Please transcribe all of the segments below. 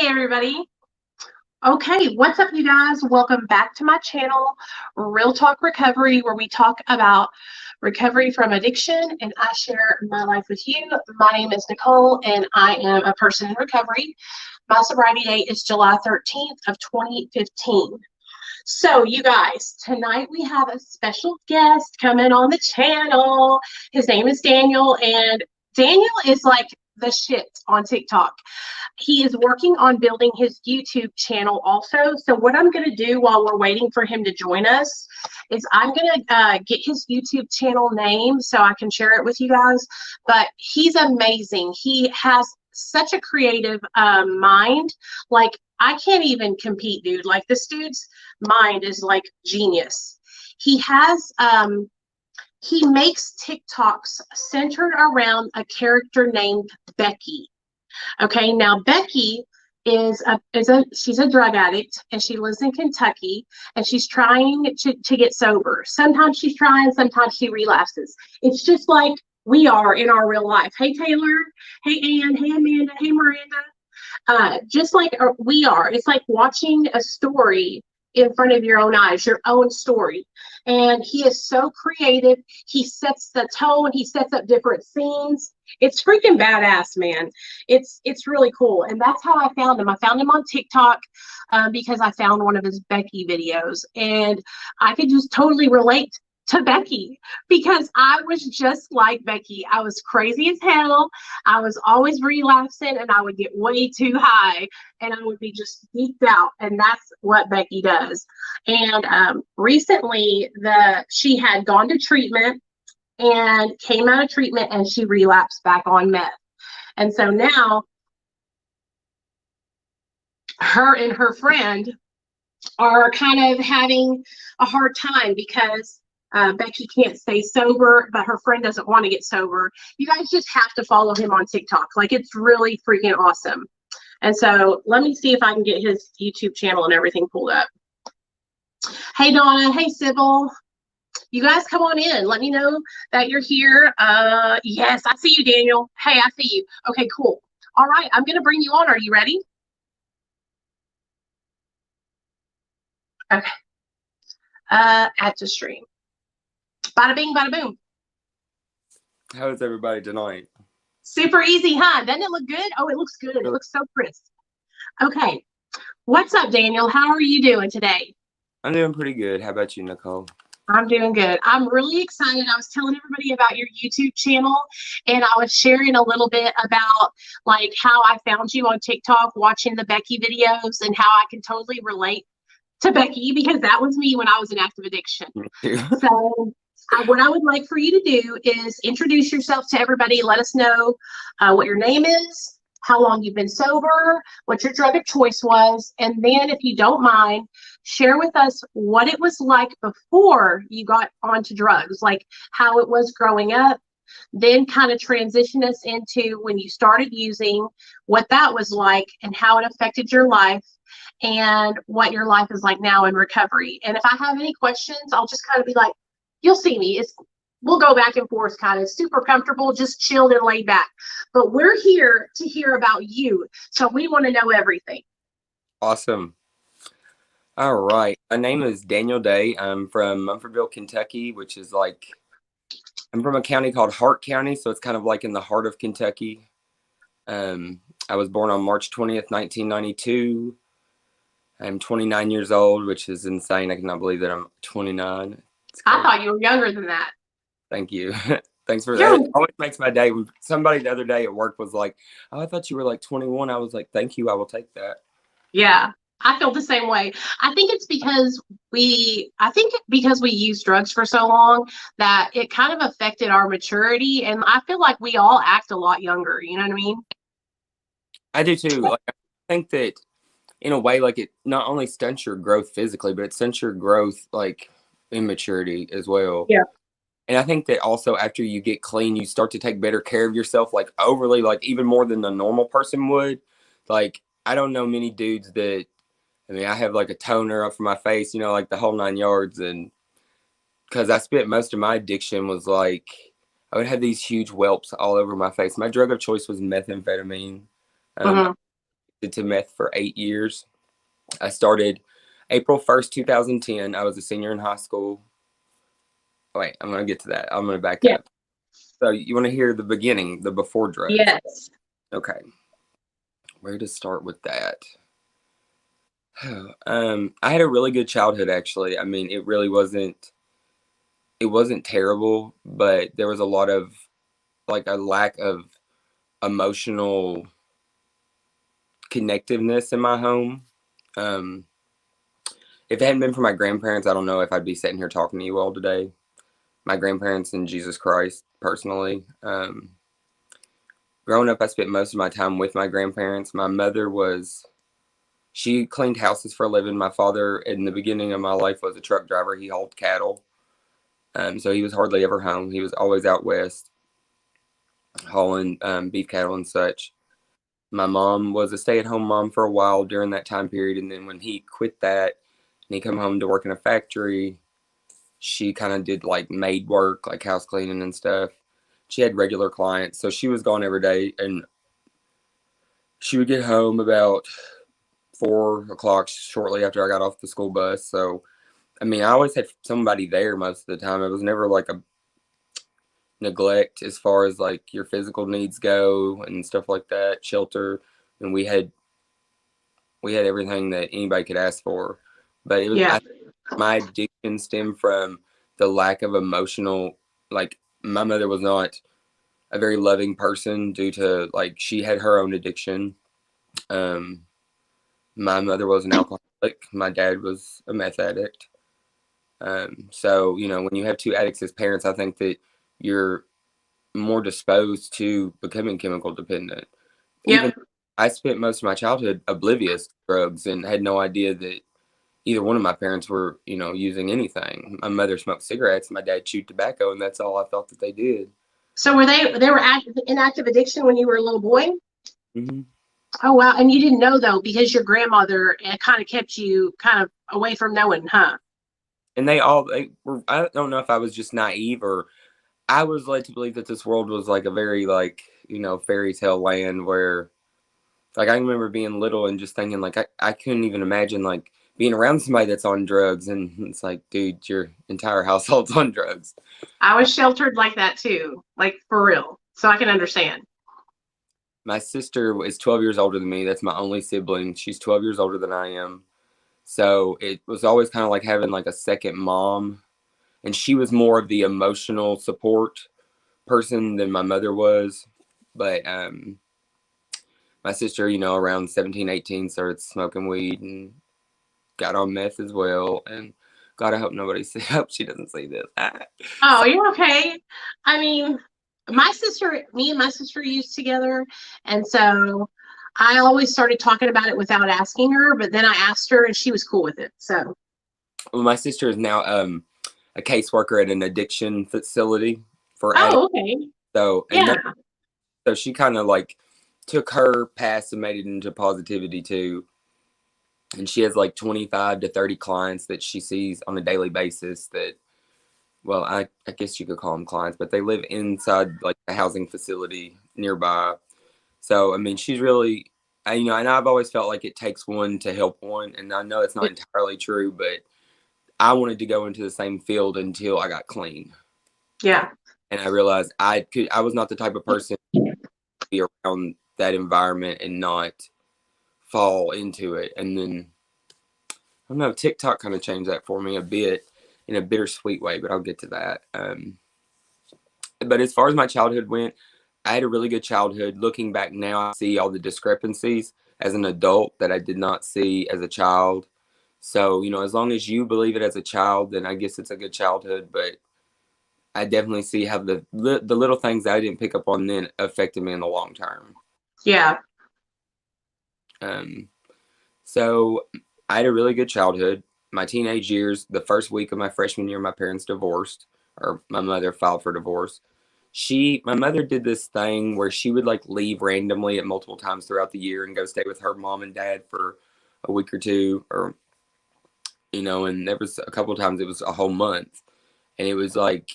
Hey everybody. Okay, what's up you guys? Welcome back to my channel, Real Talk Recovery, where we talk about recovery from addiction and I share my life with you. My name is Nicole and I am a person in recovery. My sobriety date is July 13th of 2015. So you guys, tonight we have a special guest coming on the channel. His name is Daniel, and Daniel is like the shit on TikTok. He is working on building his YouTube channel also. So what I'm going to do while we're waiting for him to join us is I'm going to get his YouTube channel name so I can share it with you guys. But he's amazing. He has such a creative mind. Like, I can't even compete, dude. Like, this dude's mind is like genius. He has he makes TikToks centered around a character named Becky. Okay, now Becky is she's a drug addict and she lives in Kentucky and she's trying to get sober. Sometimes she's trying, sometimes she relapses. It's just like we are in our real life. Hey Taylor, hey Ann, hey Amanda, hey Miranda. Just like we are. It's like watching a story in front of your own eyes, your own story. And he is so creative. He sets the tone. He sets up different scenes. It's freaking badass, man. It's really cool. And that's how I found him. I found him on TikTok because I found one of his Becky videos. And I could just totally relate to Becky because I was just like Becky. I was crazy as hell. I was always relapsing and I would get way too high and I would be just geeked out. And that's what Becky does. And recently she had gone to treatment and came out of treatment and she relapsed back on meth. And so now her and her friend are kind of having a hard time because Becky can't stay sober, but her friend doesn't want to get sober. You guys just have to follow him on TikTok. Like, it's really freaking awesome. And so let me see if I can get his YouTube channel and everything pulled up. Hey, Donna. Hey, Sybil. You guys come on in. Let me know that you're here. Yes, I see you, Daniel. Hey, I see you. Okay, cool. All right, I'm going to bring you on. Are you ready? Okay. Add to stream. Bada bing, bada boom. How is everybody tonight? Super easy, huh? Doesn't it look good? Oh, it looks good. It looks so crisp. Okay. What's up, Daniel? How are you doing today? I'm doing pretty good. How about you, Nicole? I'm doing good. I'm really excited. I was telling everybody about your YouTube channel and I was sharing a little bit about like how I found you on TikTok watching the Becky videos and how I can totally relate to Becky because that was me when I was in active addiction. So what I would like for you to do is introduce yourself to everybody. Let us know what your name is, how long you've been sober, what your drug of choice was, and then if you don't mind, share with us what it was like before you got onto drugs, like how it was growing up, then kind of transition us into when you started using, what that was like and how it affected your life and what your life is like now in recovery. And if I have any questions, I'll just kind of be like, you'll see me. We'll go back and forth, kind of super comfortable, just chilled and laid back. But we're here to hear about you. So we want to know everything. Awesome. All right. My name is Daniel Day. I'm from Mumfordville, Kentucky, which is like, I'm from a county called Hart County. So it's kind of like in the heart of Kentucky. I was born on March 20th, 1992. I'm 29 years old, which is insane. I cannot believe that I'm 29. I thought you were younger than that. Thank you. Thanks for that. It always makes my day. Somebody the other day at work was like, oh, I thought you were like 21. I was like, thank you. I will take that. Yeah, I feel the same way. I think it's because we use drugs for so long that it kind of affected our maturity. And I feel like we all act a lot younger. You know what I mean? I do too. Like, I think that in a way, like, it not only stunts your growth physically, but it stunts your growth like in maturity as well. Yeah. And I think that also after you get clean, you start to take better care of yourself, like overly, like even more than a normal person would. Like, I don't know many dudes that, I mean, I have like a toner up for my face, you know, like the whole 9 yards. And because I spent most of my addiction was like, I would have these huge whelps all over my face. My drug of choice was methamphetamine. addicted to meth for 8 years. I started April 1st, 2010. I was a senior in high school. Wait, I'm going to get to that. I'm going to back Yeah. up. So you want to hear the beginning, the before drugs? Yes. Okay. Where to start with that? I had a really good childhood, actually. I mean, it wasn't terrible, but there was a lot of like a lack of emotional connectiveness in my home. Um, if it hadn't been for my grandparents, I don't know if I'd be sitting here talking to you all today. My grandparents and Jesus Christ, personally. Growing up, I spent most of my time with my grandparents. My mother she cleaned houses for a living. My father, in the beginning of my life, was a truck driver. He hauled cattle. So he was hardly ever home. He was always out west hauling beef cattle and such. My mom was a stay-at-home mom for a while during that time period, and then when he quit that and he come home to work in a factory, she kind of did like maid work, like house cleaning and stuff. She had regular clients, so she was gone every day, and she would get home about 4 o'clock shortly after I got off the school bus. So, I mean, I always had somebody there most of the time. It was never like a neglect as far as like your physical needs go and stuff like that, shelter, and we had everything that anybody could ask for. But it was Yeah. my addiction stemmed from the lack of emotional, like my mother was not a very loving person due to like she had her own addiction. Um, my mother was an alcoholic. My dad was a meth addict. So you know, when you have two addicts as parents, I think that you're more disposed to becoming chemical dependent. Even Yep. I spent most of my childhood oblivious to drugs and had no idea that either one of my parents were, you know, using anything. My mother smoked cigarettes, my dad chewed tobacco, and that's all I thought that they did. So they were in active addiction when you were a little boy? Hmm. Oh wow. And you didn't know though because your grandmother kind of kept you kind of away from knowing, huh? And they were, I don't know if I was just naive or I was led to believe that this world was like a very like, you know, fairy tale land where like I remember being little and just thinking like I couldn't even imagine like being around somebody that's on drugs and it's like, dude, your entire household's on drugs. I was sheltered like that too, like for real. So I can understand. My sister is 12 years older than me. That's my only sibling. She's 12 years older than I am. So it was always kind of like having like a second mom. And she was more of the emotional support person than my mother was. But my sister, you know, around 17, 18, started smoking weed and got on meth as well. And God, I hope nobody see. I hope she doesn't see this. Oh, you're okay. I mean, me and my sister used together, and so I always started talking about it without asking her, but then I asked her and she was cool with it. So, Well, my sister is now a caseworker at an addiction facility for addicts. oh, okay. So, and Yeah. so she kind of like took her past and made it into positivity too. And she has like 25 to 30 clients that she sees on a daily basis that, well, I guess you could call them clients, but they live inside like a housing facility nearby. So, I mean, she's really, you know, and I've always felt like it takes one to help one. And I know it's not entirely true, but I wanted to go into the same field until I got clean. Yeah. And I realized I was not the type of person to be around that environment and not fall into it. And then I don't know, TikTok kind of changed that for me a bit in a bittersweet way, but I'll get to that. But as far as my childhood went, I had a really good childhood. Looking back now, I see all the discrepancies as an adult that I did not see as a child. So, you know, as long as you believe it as a child, then I guess it's a good childhood. But I definitely see how the little things that I didn't pick up on then affected me in the long term. Yeah. Um, so I had a really good childhood. My teenage years, the first week of my freshman year, my parents divorced, or my mother filed for divorce. My mother did this thing where she would like leave randomly at multiple times throughout the year and go stay with her mom and dad for a week or two, or you know, and there was a couple of times it was a whole month, and it was like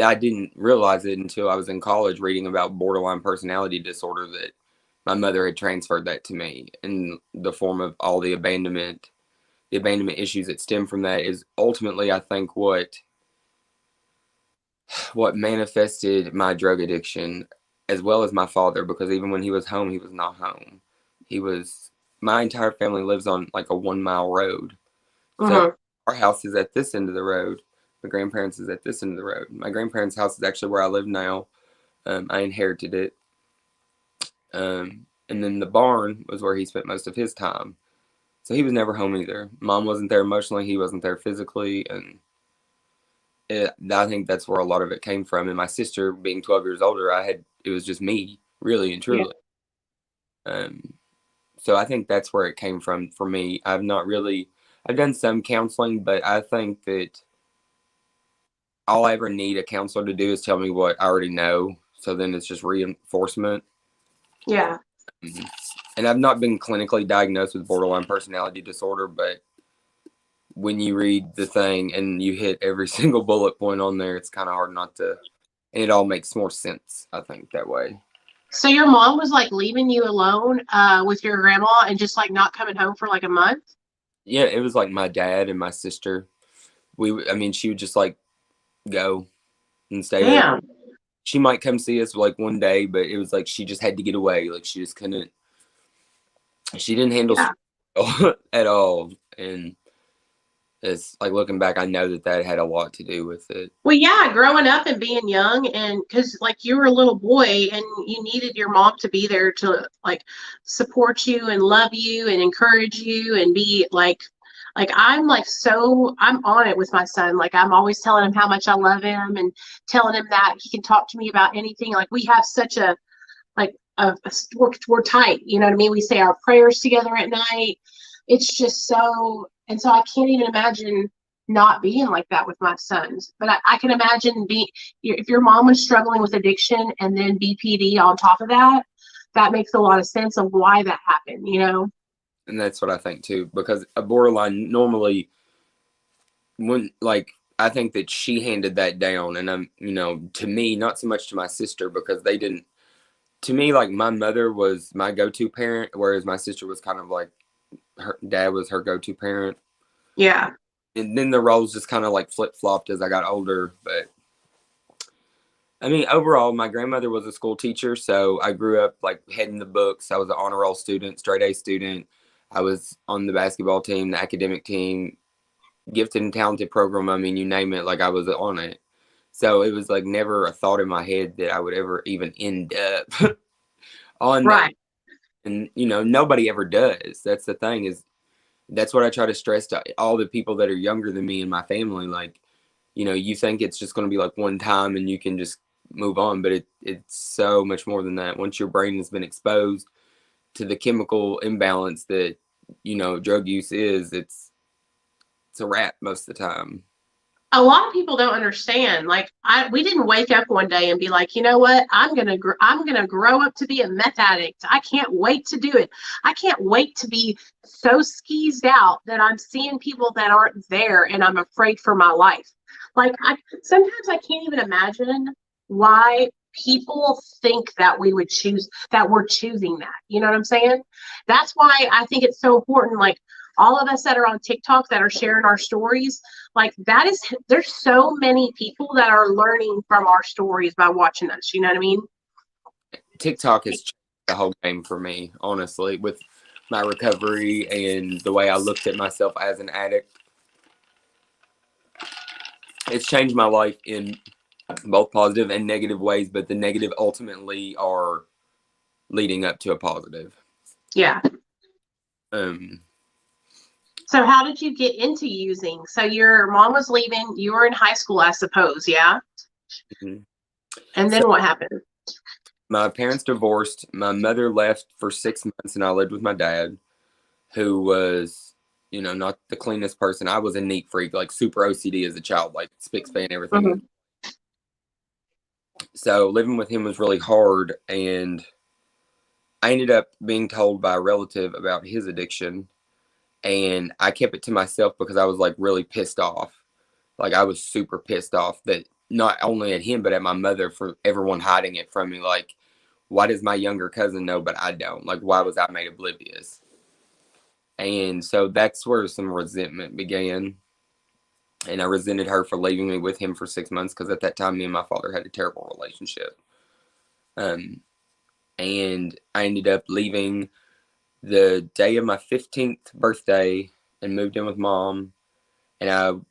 I didn't realize it until I was in college reading about borderline personality disorder that my mother had transferred that to me in the form of all the abandonment issues that stem from that is ultimately, I think, what manifested my drug addiction, as well as my father, because even when he was home, he was not home. He was, my entire family lives on like a 1 mile road. So Mm-hmm. our house is at this end of the road. My grandparents is at this end of the road. My grandparents' house is actually where I live now. I inherited it. And then the barn was where he spent most of his time. So he was never home either. Mom wasn't there emotionally. He wasn't there physically. And I think that's where a lot of it came from. And my sister being 12 years older, it was just me, really and Yeah. truly. Um, so I think that's where it came from for me. I've done some counseling, but I think that all I ever need a counselor to do is tell me what I already know. So then it's just reinforcement. Yeah. Mhm. And I've not been clinically diagnosed with borderline personality disorder, but when you read the thing and you hit every single bullet point on there, it's kind of hard not to, and it all makes more sense, I think, that way. So your mom was like leaving you alone with your grandma and just like not coming home for like a month? Yeah, it was like my dad and my sister. I mean, she would just like go and stay there. Damn. She might come see us like one day, but it was like she just had to get away. Like she just couldn't, she didn't handle Yeah. stress at all. And it's like looking back, I know that had a lot to do with it. Well, yeah, growing up and being young, and because like you were a little boy and you needed your mom to be there to like support you and love you and encourage you and be like I'm like so I'm on it with my son. Like I'm always telling him how much I love him and telling him that he can talk to me about anything. Like we have such a like we're tight. You know what I mean? We say our prayers together at night. It's just so, and so I can't even imagine not being like that with my sons. But I can imagine being, if your mom was struggling with addiction and then BPD on top of that, that makes a lot of sense of why that happened, you know? And that's what I think too, because a borderline normally, when like, I think that she handed that down, and to me, not so much to my sister, because they didn't. To me, like my mother was my go-to parent, whereas my sister was kind of like her dad was her go-to parent. Yeah. And then the roles just kind of like flip-flopped as I got older. But I mean, overall, my grandmother was a school teacher, so I grew up like heading the books. I was an honor roll student, straight A student. I was on the basketball team, the academic team, gifted and talented program. I mean, you name it, like I was on it. So it was like never a thought in my head that I would ever even end up on that. Right. And nobody ever does. That's the thing, is that's what I try to stress to all the people that are younger than me and my family. Like, you think it's just going to be like one time and you can just move on, but it's so much more than that. Once your brain has been exposed to the chemical imbalance that drug use is, it's a wrap most of the time. A lot of people don't understand. Like we didn't wake up one day and be like, you know what, I'm gonna grow up to be a meth addict. I can't wait to do it. I can't wait to be so skeezed out that I'm seeing people that aren't there and I'm afraid for my life. Like sometimes I can't even imagine why people think that we would choose that we're choosing that. You know what I'm saying? That's why I think it's so important. Like all of us that are on TikTok that are sharing our stories, like there's so many people that are learning from our stories by watching us. You know what I mean? TikTok has changed the whole game for me, honestly, with my recovery and the way I looked at myself as an addict. It's changed my life in both positive and negative ways, but the negative ultimately are leading up to a positive. Yeah. Um, So how did you get into using? So your mom was leaving, you were in high school, I suppose, yeah? mhm. And So then what happened? my parents divorced. My mother left for 6 months, and I lived with my dad, who was, not the cleanest person. I was a neat freak, like super OCD as a child, like spick span everything. Mhm. So living with him was really hard, and I ended up being told by a relative about his addiction, and I kept it to myself because I was like really pissed off. Like I was super pissed off that not only at him but at my mother for everyone hiding it from me. Like, why does my younger cousin know, but I don't? Like, why was I made oblivious? And so that's where some resentment began. And I resented her for leaving me with him for 6 months because at that time, me and my father had a terrible relationship. Um, and I ended up leaving the day of my 15th birthday and moved in with mom. And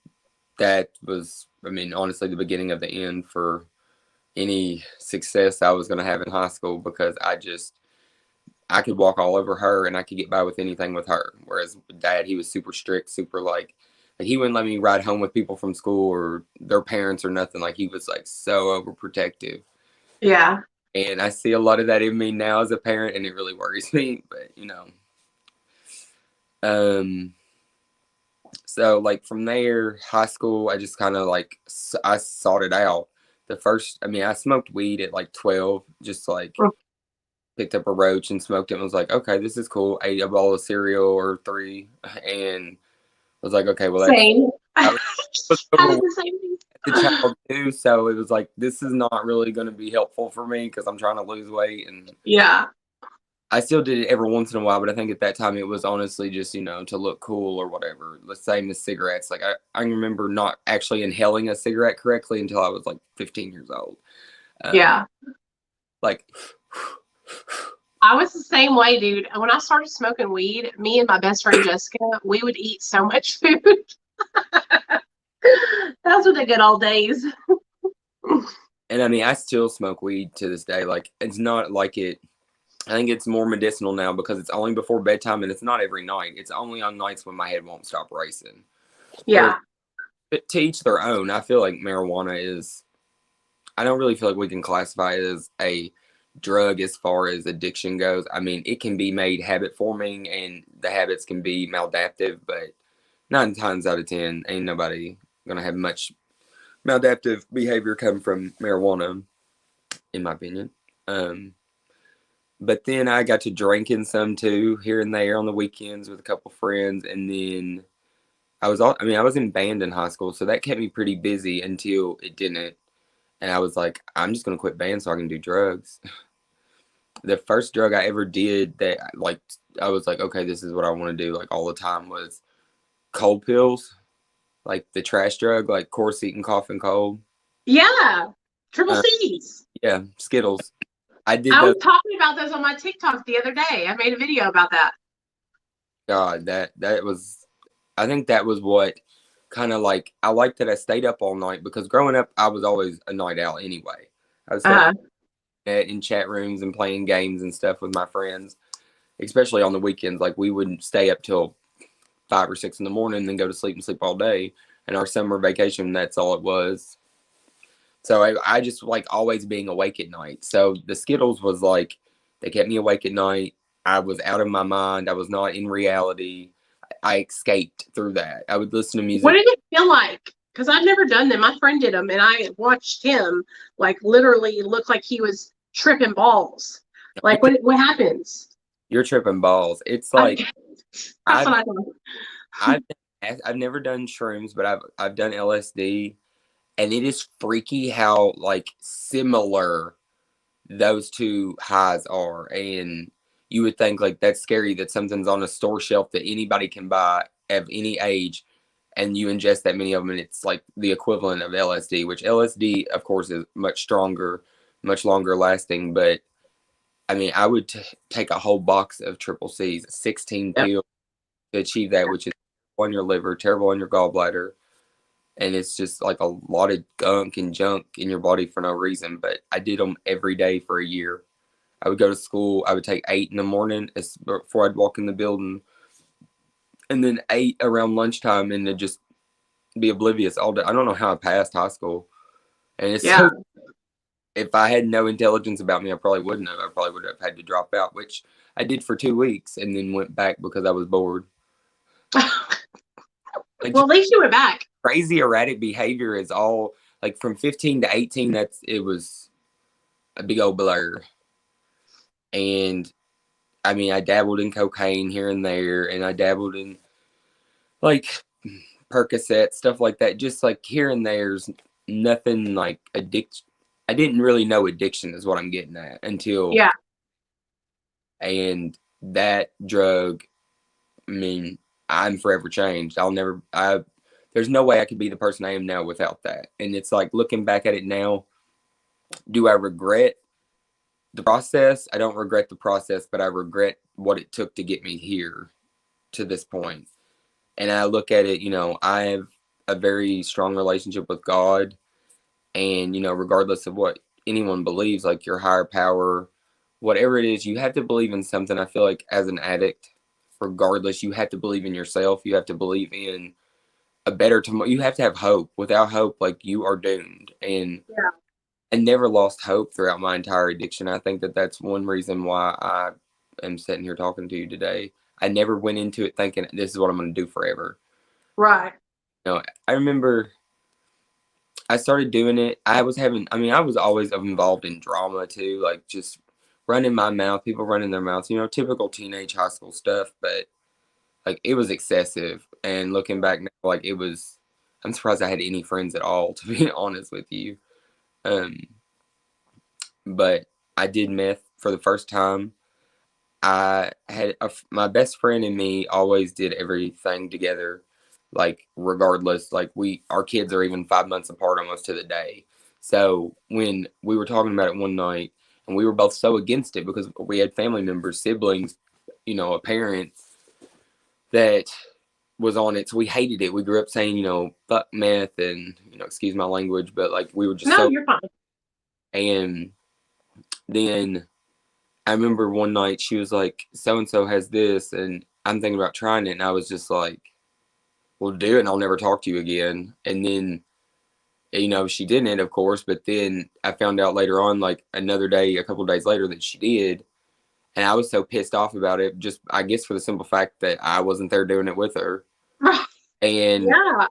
that was, I mean, honestly, the beginning of the end for any success I was going to have in high school because I could walk all over her and I could get by with anything with her. Whereas with dad, he was super strict, super like he wouldn't let me ride home with people from school or their parents or nothing. Like he was like so overprotective. Yeah. And I see a lot of that in me now as a parent and it really worries me. But, so like from there, high school, I just kind of like, I sought it out. I smoked weed at like 12, just like picked up a roach and smoked it and was like, okay, this is cool. Ate a bowl of cereal or 3 and was like, okay, well, Same. I was I did overweight the same thing. as a child too. So it was like, this is not really going to be helpful for me because I'm trying to lose weight. And Yeah. I still did it every once in a while, but I think at that time it was honestly just, to look cool or whatever. The same as cigarettes. Like I remember not actually inhaling a cigarette correctly until I was like 15 years old. Yeah. Like, I was the same way, dude. When I started smoking weed, me and my best friend Jessica, we would eat so much food. Those were the good old days. and I mean, I still smoke weed to this day. Like, it's not like I think it's more medicinal now because it's only before bedtime and it's not every night. It's only on nights when my head won't stop racing. Yeah. But to each their own. I feel like marijuana is, I don't really feel like we can classify it as a drug as far as addiction goes. I mean, it can be made habit forming and the habits can be maladaptive, but 9 times out of 10, ain't nobody gonna have much maladaptive behavior come from marijuana, in my opinion. But then I got to drinking some too, here and there on the weekends with a couple friends, and then I was in band in high school, so that kept me pretty busy until it didn't. And I was like, I'm just gonna quit band so I can do drugs. The first drug I ever did that like I was like, okay, this is what I want to do like all the time was cold pills, like the trash drug, like Corset and cough and cold. Yeah. Triple Uh, C's. yeah, Skittles. I did I those. was talking about those on my TikTok the other day. I made a video about that. God, that was. I think that was what kind of like I liked that I stayed up all night because growing up I was always a night owl anyway. I was Uh-huh. in chat rooms and playing games and stuff with my friends, especially on the weekends. Like we would stay up till 5 or 6 in the morning, and then go to sleep and sleep all day. And our summer vacation, that's all it was. So I just like always being awake at night. So the Skittles was like they kept me awake at night. I was out of my mind. I was not in reality. I escaped through that. I would listen to What music. did it feel like? Because I've never done them. My friend did them, and I watched him like literally look like he was tripping balls. Like what happens? You're tripping balls. It's I, like that's I've what I thought. I've I've never done shrooms, but I've done LSD, and it is freaky how like similar those two highs are. And you would think like that's scary that something's on a store shelf that anybody can buy of any age, and you ingest that many of them, and it's like the equivalent of LSD, which LSD, of course, is much stronger, much longer lasting. But I mean, I would take a whole box of triple C's, 16 Yep. pills to achieve that, which is on your liver, terrible on your gallbladder. And it's just like a lot of gunk and junk in your body for no reason. But I did them every day for a year. I would go to school. I would take 8 in the morning before I'd walk in the building, and then 8 around lunchtime, and then just be oblivious all day. I don't know how I passed high school, and it's Yeah. so. If I had no intelligence about me, I probably wouldn't have. I probably would have had to drop out, which I did for 2 weeks, and then went back because I was bored. Like Well, at least you went back. crazy erratic behavior is all like from 15 to 18. It was a big old blur, and I mean, I dabbled in cocaine here and there, and I dabbled in like Percocet, stuff like that, just like here and there's nothing like I didn't really know addiction is what I'm getting at until, Yeah. and that drug, I mean, I'm forever changed. There's no way I could be the person I am now without that. And it's like looking back at it now, do I regret the process? I don't regret the process, but I regret what it took to get me here to this point. And I look at it, I have a very strong relationship with God. And, regardless of what anyone believes, like your higher power, whatever it is, you have to believe in something. I feel like as an addict, regardless, you have to believe in yourself. You have to believe in a better tomorrow. You have to have hope. Without hope, like you are doomed. And Yeah. I never lost hope throughout my entire addiction. I think that that's one reason why I am sitting here talking to you today. I never went into it thinking this is what I'm going to do forever. Right. I remember I started doing it. I was always involved in drama too, like just running my mouth, people running their mouths, typical teenage high school stuff, but like it was excessive. And looking back now, like I'm surprised I had any friends at all, to be honest with you. Um, but I did meth for the first time. I had my best friend and me always did everything together, like regardless. Like our kids are even 5 months apart almost to the day. So when we were talking about it one night, and we were both so against it because we had family members, siblings, a parent that was on it, so we hated it. We grew up saying, fuck meth, and excuse my language, but like we were just No, you're fine. And then I remember one night she was like, so and so has this, and I'm thinking about trying it, and I was just like, well, do it, and I'll never talk to you again. And then, she didn't, of course, but then I found out later on, like another day, a couple of days later, that she did, and I was so pissed off about it, just I guess for the simple fact that I wasn't there doing it with her, and Yeah.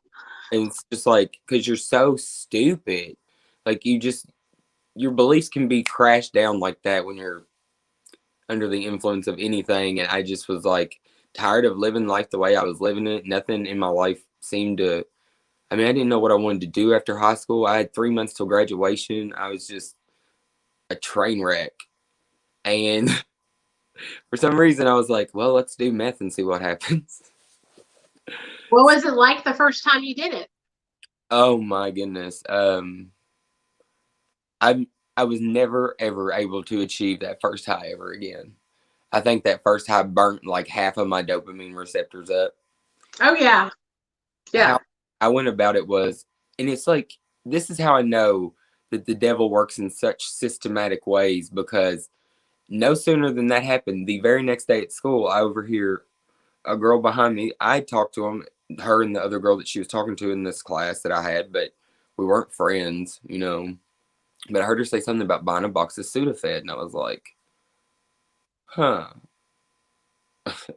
it's just like because you're so stupid, like your beliefs can be crashed down like that when you're under the influence of anything. And I just was like tired of living life the way I was living it. Nothing in my life seemed to, I didn't know what I wanted to do after high school. I had 3 months till graduation. I was just a train wreck. And for some reason, I was like, well, let's do meth and see what happens. What was it like the first time you did it? Oh my goodness. I was never ever able to achieve that first high ever again. I think that first high burnt like half of my dopamine receptors up. Oh, yeah. Yeah. How I went about it was, and it's like, this is how I know that the devil works in such systematic ways, because no sooner than that happened, the very next day at school, I overhear a girl behind me. I talked to her and the other girl that she was talking to in this class that I had, but we weren't friends, But I heard her say something about buying a box of Sudafed, and I was like, huh.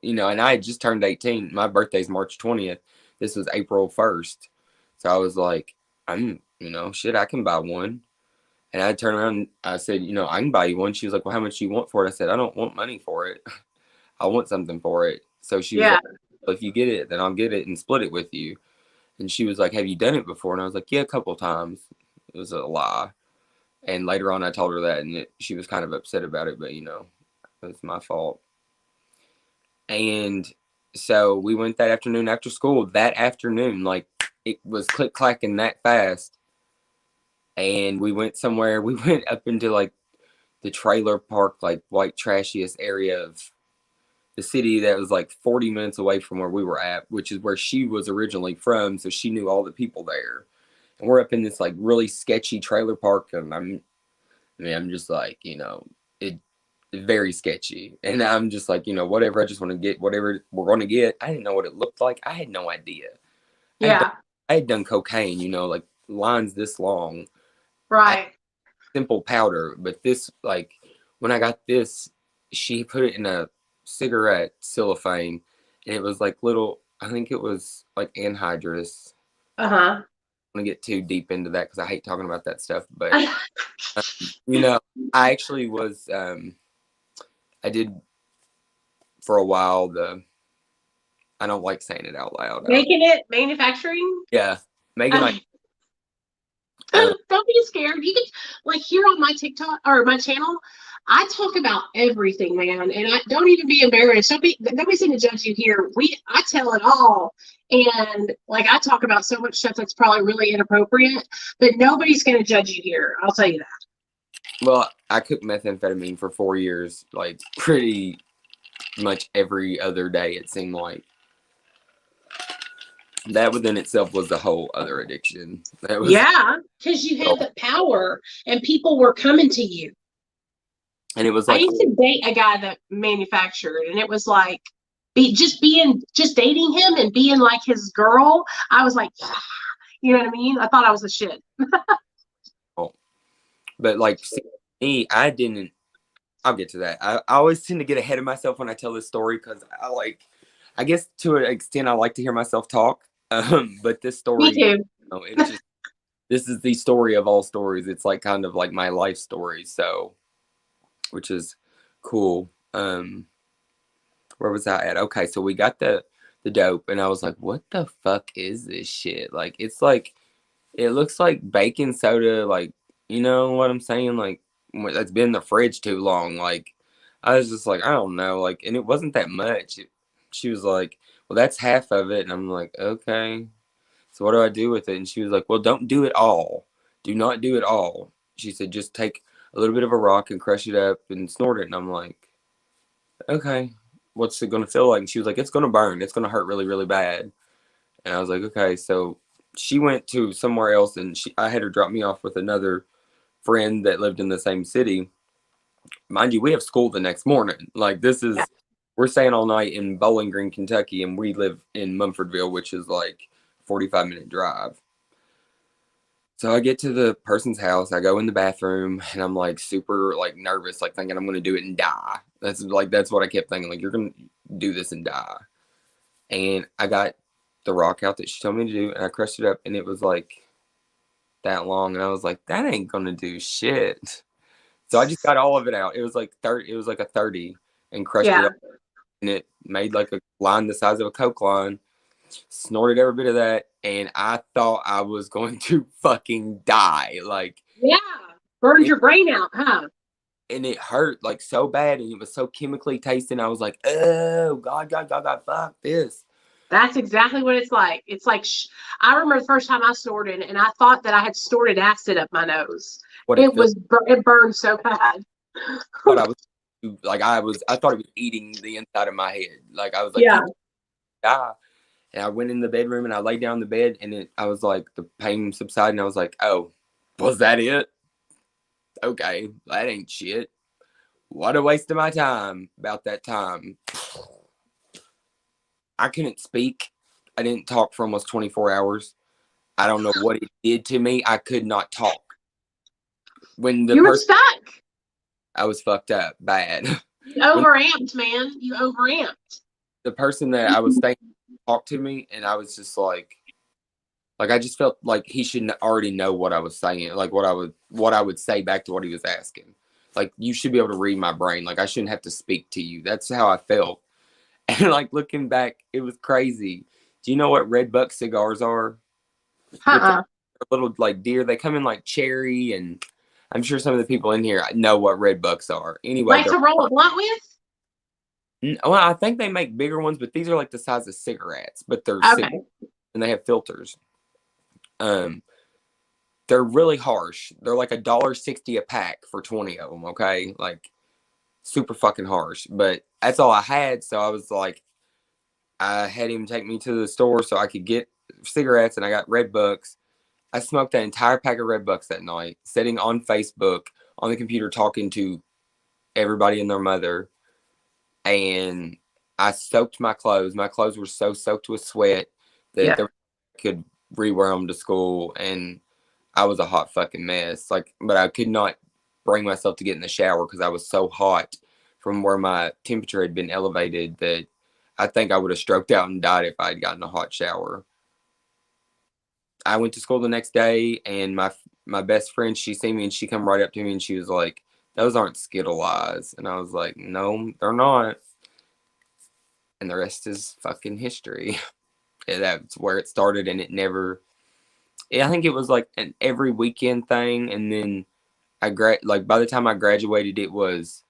And I had just turned 18. My birthday's March 20th. This was April 1st. So I was like, shit, I can buy one. And I turned around and I said, I can buy you one. She was like, well, how much do you want for it? I said, I don't want money for it. I want something for it. So she was Yeah. like, well, if you get it, then I'll get it and split it with you. And she was like, have you done it before? And I was like, yeah, a couple times. It was a lie. And later on, I told her that, and she was kind of upset about it, but, it was my fault. And so we went that afternoon after school. That afternoon, like, it was click clacking that fast. And we went somewhere. We went up into like the trailer park, like white trashiest area of the city that was like 40 minutes away from where we were at, which is where she was originally from. So she knew all the people there. And we're up in this like really sketchy trailer park, and I'm just like, it very sketchy. And I'm just like, whatever, I just want to get whatever we're going to get. I didn't know what it looked like. I had no idea. Yeah. I had done cocaine, like lines this long. Right. Simple powder, but this, like, when I got this, she put it in a cigarette cellophane, and it was like little, I think it was like anhydrous. Uh-huh. I don't want to get too deep into that because I hate talking about that stuff, but I actually was I did for a while I don't like saying it out loud. Making it, manufacturing? Yeah, making like Don't be scared. You can, like, here on my TikTok or my channel, I talk about everything, man. And I don't even be embarrassed. Nobody's gonna judge you here. I tell it all. And like I talk about so much stuff that's probably really inappropriate, but nobody's gonna judge you here. I'll tell you that. Well, I cooked methamphetamine for 4 years, like pretty much every other day, it seemed like. That within itself was a whole other addiction. That was, Yeah, because you had the power and people were coming to you. and it was I like, used to date a guy that manufactured, and it was like just dating him and being like his girl. I was like, you know what I mean? I thought I was a shit. oh. But like, see, me, I didn't. I'll get to that. I always tend to get ahead of myself when I tell this story because I guess to an extent, I like to hear myself talk. But this Me story, too. it's just, this is the story of all stories. It's like kind of like my life story. So, which is cool. Where was I at? Okay, so we got the dope, and I was like, what the fuck is this shit? Like, it's like, it looks like baking soda, like, you know what I'm saying? Like, that's been in the fridge too long. Like, I was just like, I don't know. Like, and it wasn't that much. She was like, well, that's half of it. And I'm like, okay. So what do I do with it? And she was like, well, don't do it all. Do not do it all. She said, just take a little bit of a rock and crush it up and snort it. And I'm like, okay, what's it going to feel like? And she was like, it's going to burn. It's going to hurt really, really bad. And I was like, okay. So she went to somewhere else, and I had her drop me off with another friend that lived in the same city. Mind you, we have school the next morning. Like, Yeah. we're staying all night in Bowling Green, Kentucky, and we live in Mumfordville, which is like 45-minute drive. So I get to the person's house, I go in the bathroom, and I'm like super like nervous, like thinking I'm gonna do it and die. That's what I kept thinking, like, you're gonna do this and die. And I got the rock out that she told me to do, and I crushed it up, and it was like that long, and I was like, that ain't gonna do shit. So I just got all of it out. It was like 30, it was like a 30, and crushed it Yeah. up, and it made like a line the size of a Coke line. Snorted every bit of that, and I thought I was going to fucking die. Like, Yeah. Burned it, your brain out, huh? and it hurt like so bad, and it was so chemically tasting. I was like, oh God, God, God, God, fuck this. That's exactly what it's like. It's like, I remember the first time I snorted, and I thought that I had snorted acid up my nose. What it felt. It burned so bad. Thought I was like I thought it was eating the inside of my head. Like, I was like, Yeah. you die. And I went in the bedroom and I laid down in the bed, and I was like, the pain subsided, and I was like, oh, was that it? Okay, that ain't shit. What a waste of my time. About that time, I couldn't speak. I didn't talk for almost 24 hours. I don't know what it did to me. I could not talk. When the You were person, stuck. I was fucked up bad. You When overamped, man. You overamped. the person that I was staying talked to me, and I was just like I just felt like he should already know what I was saying, like what I would say back to what he was asking. Like, you should be able to read my brain. Like, I shouldn't have to speak to you. That's how I felt. And like, looking back, it was crazy. Do you know what red buck cigars are? They're Uh-uh. little like deer. They come in like cherry, and I'm sure some of the people in here know what red bucks are. Anyway, Like to roll a blunt with? well, I think they make bigger ones, but these are like the size of cigarettes, but they're Okay. and they have filters. Um, they're really harsh. They're like $1.60 a pack for 20 of them. Okay, like, super fucking harsh. But that's all I had, so I was like, I had him take me to the store so I could get cigarettes, and I got red bucks. I smoked that entire pack of red bucks that night, sitting on Facebook on the computer talking to everybody and their mother. And I soaked my clothes. My clothes were so soaked with sweat that Yeah. I could rewear them to school, and I was a hot fucking mess. Like, but I could not bring myself to get in the shower because I was so hot from where my temperature had been elevated that I think I would have stroked out and died if I had gotten a hot shower. I went to school the next day, and my best friend, she seen me, and she come right up to me, and she was like, "Those aren't Skittle eyes," and I was like, "No, they're not." And the rest is fucking history. That's where it started, and it never I think it was like an every weekend thing, and then like by the time I graduated, it was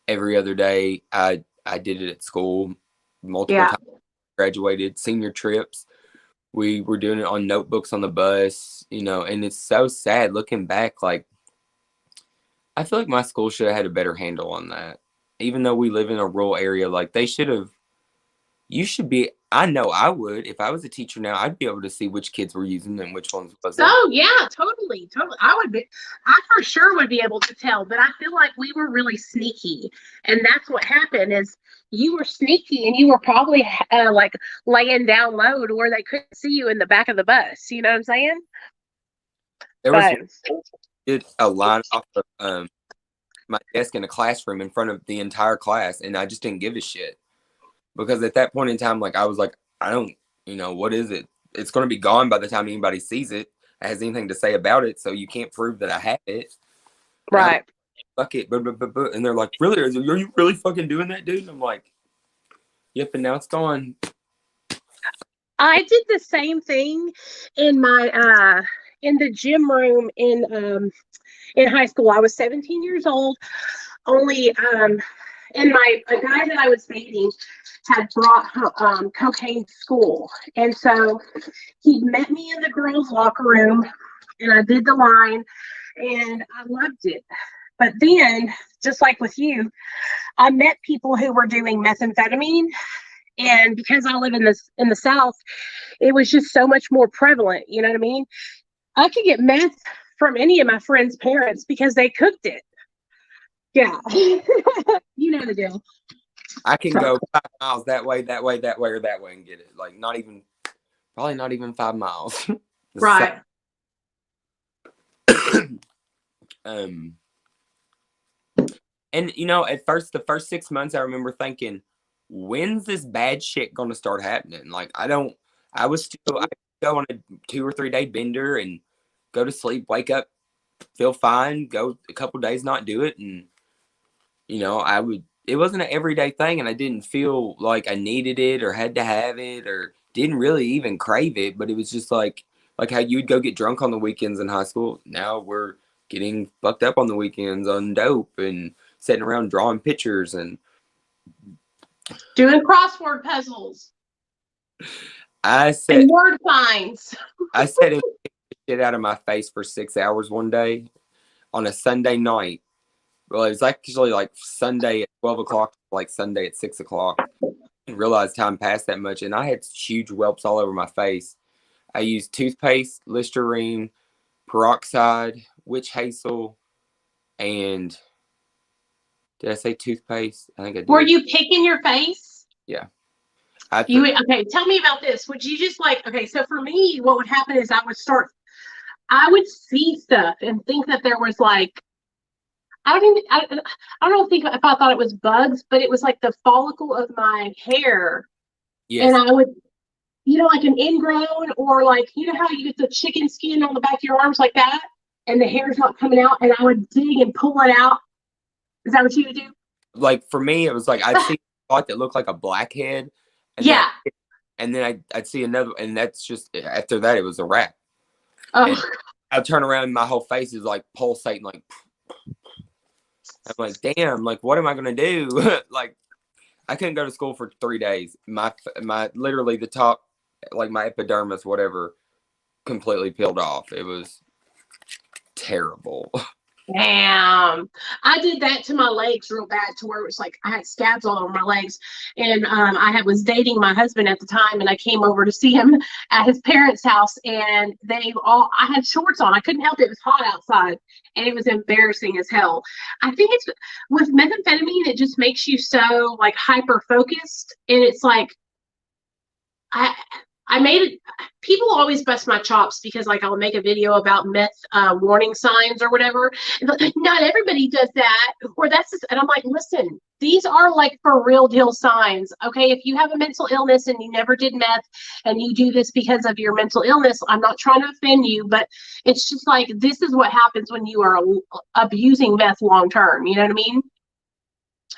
every other day. I did it at school multiple Yeah. times. Graduated, senior trips. We were doing it on notebooks on the bus, and it's so sad looking back. Like, I feel like my school should have had a better handle on that. Even though we live in a rural area, like they should have. You should be. I know I would if I was a teacher now. I'd be able to see which kids were using and which ones wasn't. Oh yeah, totally, totally. I for sure would be able to tell, but I feel like we were really sneaky, and that's what happened. Is you were sneaky, and you were probably like laying down low to where they couldn't see you in the back of the bus. You know what I'm saying? There was But one did a line off of my desk in a classroom in front of the entire class, and I just didn't give a shit because at that point in time, like I was like, I don't, what is it? It's going to be gone by the time anybody sees it, has anything to say about it, so you can't prove that I had it. And right. Fuck it, and they're like, really? Are you really fucking doing that, dude? And I'm like, yep, and now it's gone. I did the same thing in my in the gym room in high school. I was 17 years old. Only and a guy that I was dating had brought cocaine to school, and so he met me in the girls' locker room, and I did the line, and I loved it. But then, just like with you, I met people who were doing methamphetamine, and because I live in the South, it was just so much more prevalent. You know what I mean? I could get meth from any of my friends' parents because they cooked it. Yeah. You know the deal. I can go 5 miles that way, or that way and get it. Like probably not even 5 miles. Right. And at first, the first 6 months, I remember thinking, when's this bad shit gonna start happening? Like, I go on a 2 or 3 day bender and go to sleep, wake up, feel fine, go a couple days, not do it, and it wasn't an everyday thing, and I didn't feel like I needed it or had to have it or didn't really even crave it, but it was just like how you'd go get drunk on the weekends in high school. Now we're getting fucked up on the weekends on dope and sitting around drawing pictures and doing crossword puzzles. and word finds. I said shit out of my face for 6 hours one day on a Sunday night. Well, it was actually like Sunday at 12 o'clock, like Sunday at 6 o'clock. I didn't realize time passed that much, and I had huge whelps all over my face. I used toothpaste, Listerine, peroxide, witch hazel, and did I say toothpaste? I think I did. Were you picking your face? Yeah. Okay, tell me about this. Would you just so for me, what would happen is I would see stuff and think that there was like, I don't think if I thought it was bugs, but it was like the follicle of my hair. Yes. And I would, like an ingrown, or like, how you get the chicken skin on the back of your arms like that, and the hair's not coming out, and I would dig and pull it out. Is that what you would do? Like for me, it was like I'd see a spot that looked like a blackhead. Yeah. And then I'd see another, and that's just, after that, it was a wrap. Oh. I'd turn around and my whole face is like pulsating, like, I'm like, damn, like, what am I going to do? Like, I couldn't go to school for 3 days. My literally the top, like my epidermis, whatever, completely peeled off. It was terrible. Damn. I did that to my legs real bad, to where it was like I had scabs all over my legs. And I was dating my husband at the time, and I came over to see him at his parents' house, and I had shorts on. I couldn't help it. It was hot outside, and it was embarrassing as hell. I think it's with methamphetamine, it just makes you so like hyper focused, and it's like I made it. People always bust my chops because, like, I'll make a video about meth warning signs or whatever. And like, not everybody does that, or that's just, and I'm like, listen, these are like for real deal signs. Okay, if you have a mental illness and you never did meth, and you do this because of your mental illness, I'm not trying to offend you, but it's just like, this is what happens when you are abusing meth long term. You know what I mean?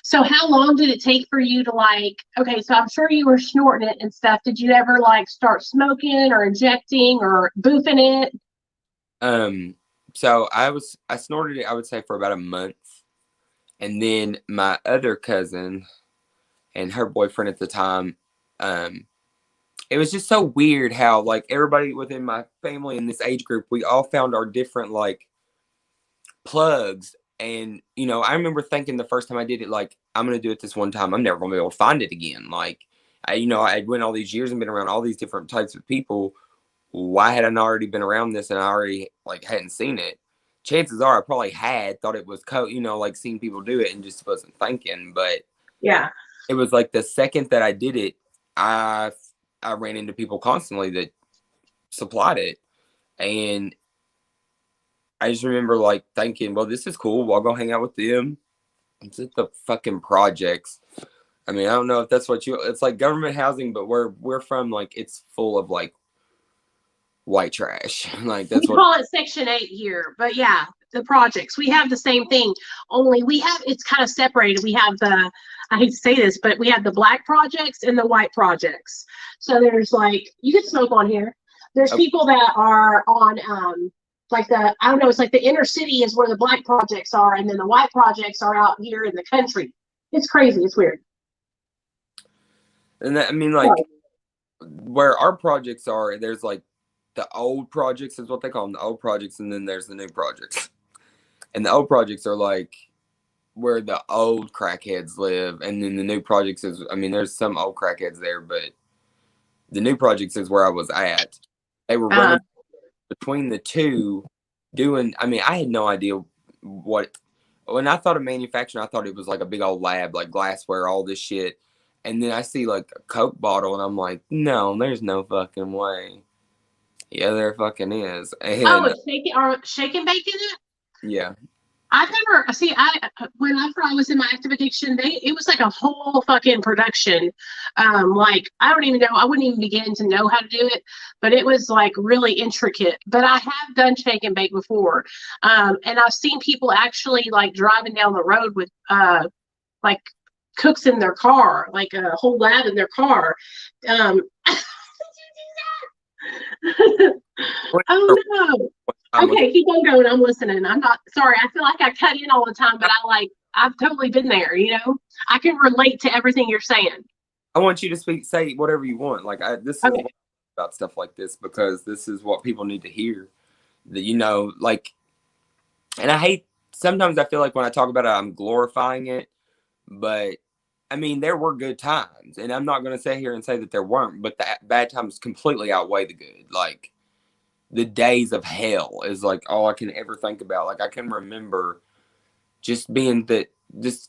So how long did it take for you to like, okay, so I'm sure you were snorting it and stuff. Did you ever like start smoking or injecting or boofing it? So I snorted it, I would say, for about a month. And then my other cousin and her boyfriend at the time, um, it was just so weird how like everybody within my family in this age group, we all found our different like plugs. And I remember thinking the first time I did it, like, I'm gonna do it this one time, I'm never gonna be able to find it again. Like, I went all these years and been around all these different types of people. Why had I not already been around this and I already like hadn't seen it? Chances are I probably had thought it was like seen people do it and just wasn't thinking. But Yeah. it was like the second that I did it, I I ran into people constantly that supplied it, and I just remember like thinking, well, this is cool. I'll go hang out with them. It's at the fucking projects. I mean, I don't know if that's what it's like government housing, but we're from, like, it's full of like white trash. Like, We that's what. call it Section 8 here, but yeah, the projects. We have the same thing, only it's kind of separated. We have I hate to say this, but we have the black projects and the white projects. So there's like, you can smoke on here. There's people that are on, like I don't know, it's like the inner city is where the black projects are, and then the white projects are out here in the country. It's crazy. It's weird. And that, I mean, like, where our projects are, there's like the old projects is what they call them, the old projects, and then there's the new projects. And the old projects are like where the old crackheads live, and then the new projects is, I mean, there's some old crackheads there, but the new projects is where I was at. They were running between the two, doing. I mean, I had no idea what. When I thought of manufacturing, I thought it was like a big old lab, like glassware, all this shit. And then I see like a Coke bottle, and I'm like, no, there's no fucking way. Yeah, there fucking is. And Shake and bake in it? yeah. I've never see. Whenever I was in my active addiction, it was like a whole fucking production. Like I don't even know. I wouldn't even begin to know how to do it, but it was like really intricate. But I have done shake and bake before, and I've seen people actually like driving down the road with like cooks in their car, like a whole lab in their car. Um, oh no. Okay, keep on going. I'm listening. I'm not sorry. I feel like I cut in all the time, but I've totally been there, I can relate to everything you're saying. I want you to say whatever you want. Like, this is about stuff like this because this is what people need to hear. That, like, and sometimes I feel like when I talk about it, I'm glorifying it, but I mean, there were good times, and I'm not going to sit here and say that there weren't, but the bad times completely outweigh the good. Like, the days of hell is like all I can ever think about. Like, I can remember just being just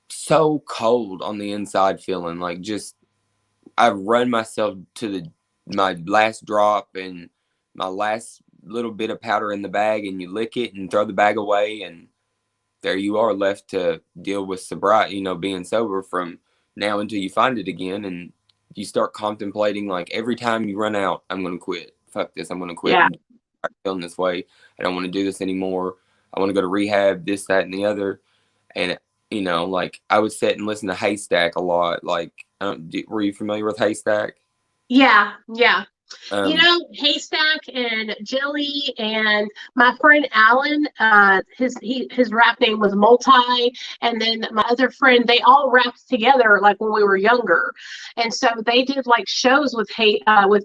so cold on the inside, feeling like just I've run myself to my last drop and my last little bit of powder in the bag, and you lick it and throw the bag away, and there you are left to deal with sobriety, being sober from now until you find it again. And you start contemplating, like, every time you run out, I'm going to quit. Fuck this. I'm going to quit. Yeah. I'm feeling this way. I don't want to do this anymore. I want to go to rehab, this, that, and the other. And, like, I would sit and listen to Haystack a lot. Like, were you familiar with Haystack? Yeah. Haystack and Jelly and my friend Alan, his rap name was Multi, and then my other friend, they all rapped together like when we were younger, and so they did like shows with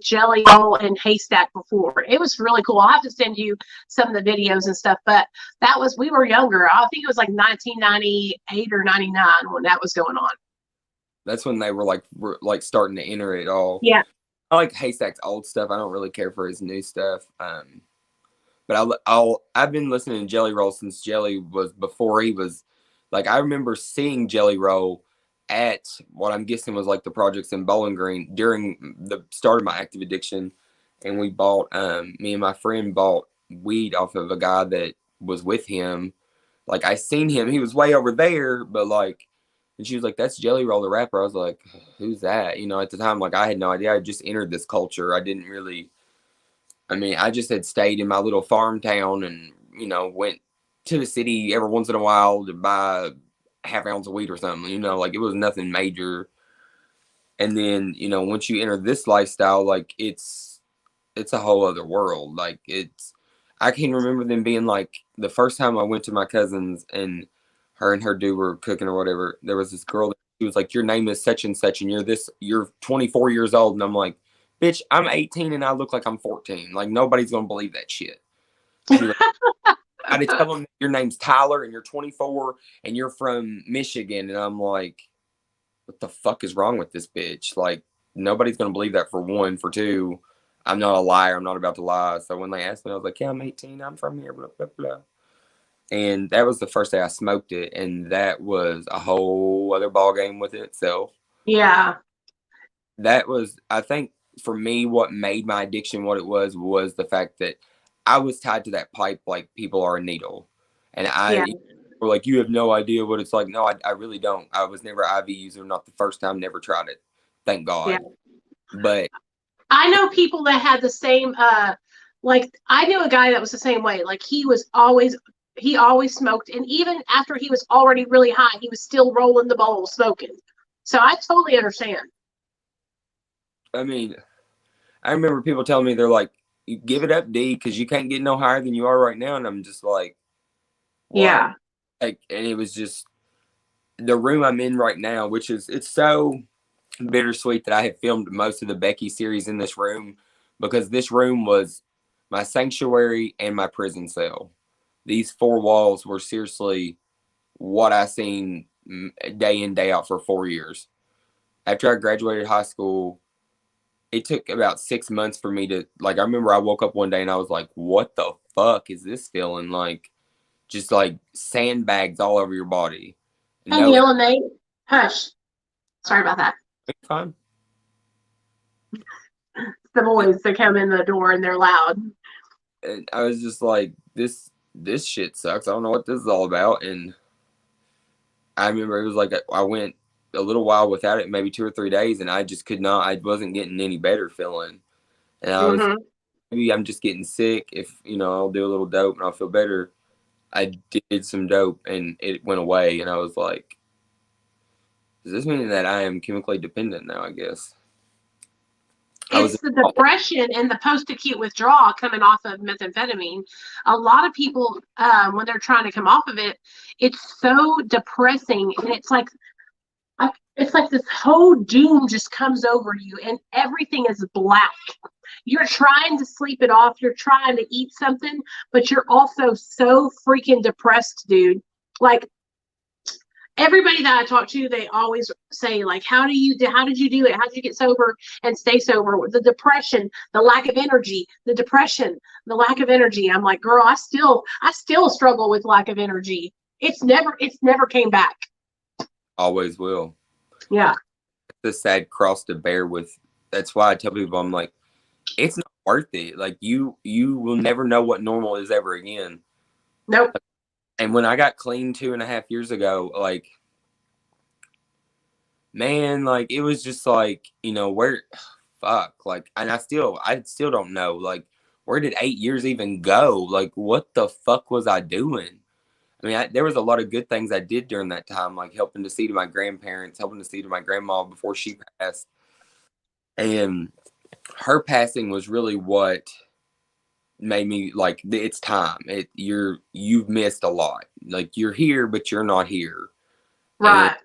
Jelly Roll and Haystack before. It was really cool. I'll have to send you some of the videos and stuff, but we were younger. I think it was like 1998 or 99 when that was going on. That's when they were like starting to enter it all. Yeah. I like Haystack's old stuff. I don't really care for his new stuff. But I've been listening to Jelly Roll since Jelly was, before he was, like, I remember seeing Jelly Roll at what I'm guessing was like the projects in Bowling Green during the start of my active addiction, and we bought me and my friend bought weed off of a guy that was with him. Like, I seen him, he was way over there, but like. And she was like, that's Jelly Roll, the rapper. I was like, who's that? At the time, like, I had no idea. I just entered this culture. I didn't really, I mean, I just had stayed in my little farm town and, went to the city every once in a while to buy half ounce of weed or something, you know, like it was nothing major. And then, you know, once you enter this lifestyle, like it's a whole other world. Like I can remember them being like the first time I went to my cousin's and her dude were cooking or whatever. There was this girl that she was like, "Your name is such and such, and you're 24 years old." And I'm like, "Bitch, I'm 18 and I look like I'm 14. Like nobody's gonna believe that shit." She like, I had to tell them your name's Tyler and you're 24 and you're from Michigan, and I'm like, "What the fuck is wrong with this bitch?" Like nobody's gonna believe that for one. For two, I'm not a liar. I'm not about to lie. So when they asked me, I was like, "Yeah, I'm 18. I'm from here." Blah blah blah. And that was the first day I smoked it, and that was a whole other ball game with itself. Yeah. That was, I think, for me, what made my addiction what it was the fact that I was tied to that pipe like people are a needle, and Yeah. I were like, "You have no idea what it's like." No, I really don't. I was never IV user, not the first time, never tried it, thank Yeah. God. But I know people that had the same like I knew a guy that was the same way. Like he always smoked, and even after he was already really high, he was still rolling the bowl smoking. So I totally understand. I mean, I remember people telling me they're like, "You give it up, D, because you can't get no higher than you are right now," and I'm just like, "What?" Yeah. Like, and it was just the room I'm in right now, which is it's so bittersweet that I have filmed most of the Becky series in this room because this room was my sanctuary and my prison cell. These four walls were seriously what I seen day in day out for 4 years. After I graduated high school, it took about 6 months for me to like. I remember I woke up one day and I was like, "What the fuck is this feeling like?" Just like sandbags all over your body. Hey, No, Neil and Nate. Hush. Sorry about that. it's fine. The boys that come in the door and they're loud. And I was just like, this shit sucks. I don't know what this is all about. And I remember it was like I went a little while without it, maybe 2 or 3 days, and I just could not. I wasn't getting any better feeling, and I was Mm-hmm. maybe I'm just getting sick. If you know, I'll do a little dope and I'll feel better. I did some dope and it went away, and I was like, does this mean that I am chemically dependent now? I guess I was. It's the depression and the post-acute withdrawal coming off of methamphetamine. A lot of people, when they're trying to come off of it, it's so depressing, and it's like this whole doom just comes over you, and everything is black. You're trying to sleep it off. You're trying to eat something, but you're also so freaking depressed, dude. Like everybody that I talk to, they always say like, how did you do it? How did you get sober and stay sober? The depression, the lack of energy, the depression, the lack of energy. I'm like, girl, I still struggle with lack of energy. It's never came back. Always will. Yeah. It's a sad cross to bear with. That's why I tell people I'm like, it's not worth it. Like you will never know what normal is ever again. Nope. And when I got clean 2.5 years ago, like man, like it was just like, you know, where fuck, like and I still don't know. Like, where did 8 years even go? Like what the fuck was I doing? I mean, there was a lot of good things I did during that time, like helping to see to my grandparents, helping to see to my grandma before she passed. And her passing was really what made me like it's time. You've missed a lot. Like you're here, but you're not here. And Right.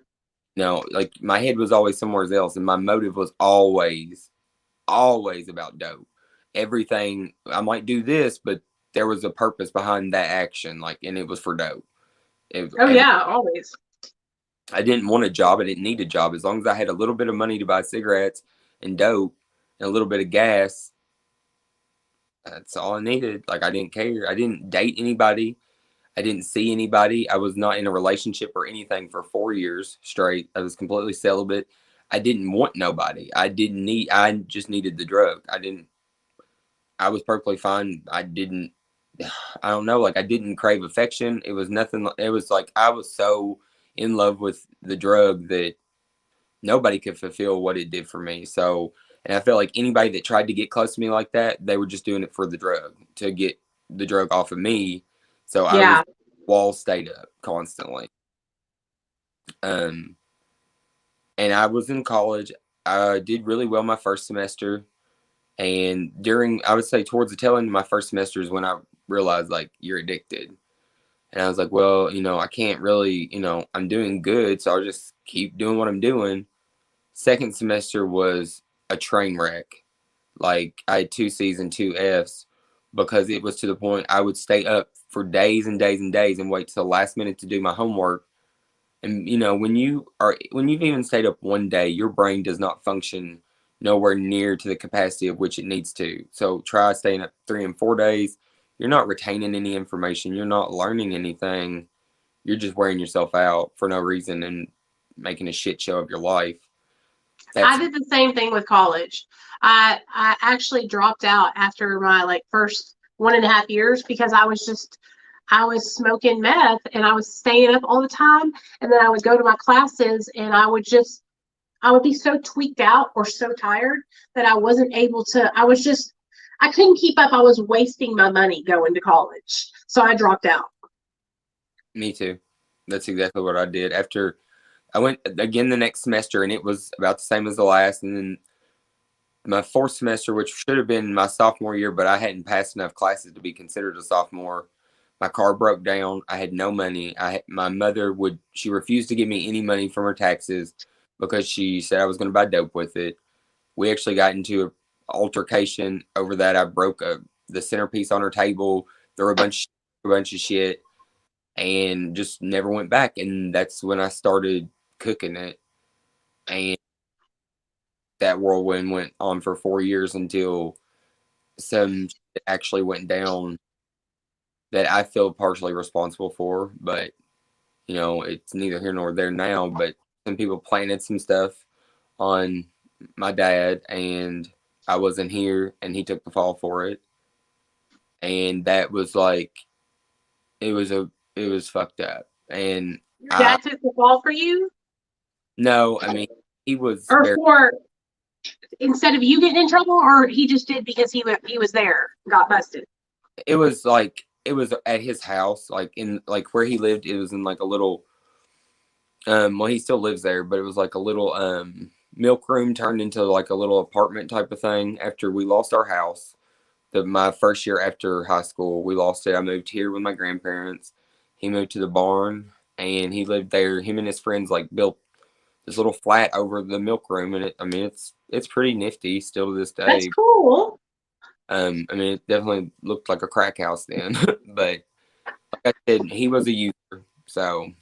you know, like my head was always somewhere else, and my motive was always about dope. Everything I might do this, but there was a purpose behind that action, like, and it was for dope. Oh And yeah, always. I didn't want a job. I didn't need a job. As long as I had a little bit of money to buy cigarettes and dope and a little bit of gas, that's all I needed. Like I didn't care. I didn't date anybody. I didn't see anybody. I was not in a relationship or anything for 4 years straight. I was completely celibate. I didn't want nobody. I just needed the drug. I was perfectly fine. I don't know, like I didn't crave affection. It was nothing. It was like I was so in love with the drug that nobody could fulfill what it did for me. So, and I felt like anybody that tried to get close to me like that, they were just doing it for the drug to get the drug off of me. So I was Yeah. walls stayed up constantly. Um, and I was in college. I did really well my first semester. And I would say towards the tail end of my first semester is when I realized like you're addicted. And I was like, well, I can't really, I'm doing good. So I'll just keep doing what I'm doing. Second semester was a train wreck. Like I had 2 C's and 2 F's because it was to the point I would stay up for days and days and days and wait till the last minute to do my homework. And when you've even stayed up one day, your brain does not function nowhere near to the capacity of which it needs to. So try staying up 3 and 4 days. You're not retaining any information. You're not learning anything. You're just wearing yourself out for no reason and making a shit show of your life. I That's did the same thing with college. I actually dropped out after my like first 1.5 years because I was smoking meth and I was staying up all the time, and then I would go to my classes and I would be so tweaked out or so tired that I wasn't able to. I couldn't keep up. I was wasting my money going to college, so I dropped out. me too. That's exactly what I did. After I went again the next semester, and it was about the same as the last. And then my fourth semester, which should have been my sophomore year, but I hadn't passed enough classes to be considered a sophomore. My car broke down. I had no money. My mother she refused to give me any money from her taxes because she said I was going to buy dope with it. We actually got into an altercation over that. I broke the centerpiece on her table, threw a bunch of shit, and just never went back. And that's when I started cooking it. And that whirlwind went on for 4 years until some shit actually went down that I feel partially responsible for. But, it's neither here nor there now. But some people planted some stuff on my dad, and I wasn't here, and he took the fall for it. And that was like, it was fucked up. And Your dad took the fall for you, no, I mean, he was or very, for instead of you getting in trouble, or he just did because he was there, got busted. it was at his house, like in like where he lived. It was in like a little, well, he still lives there, but it was like a little milk room turned into like a little apartment type of thing after we lost our house. My first year after high school, we lost it. I moved here with my grandparents. He moved to the barn, and he lived there. Him and his friends like built this little flat over the milk room, and I mean, it's pretty nifty still to this That's day. cool. I mean, it definitely looked like a crack house then, but like I said, he was a user, so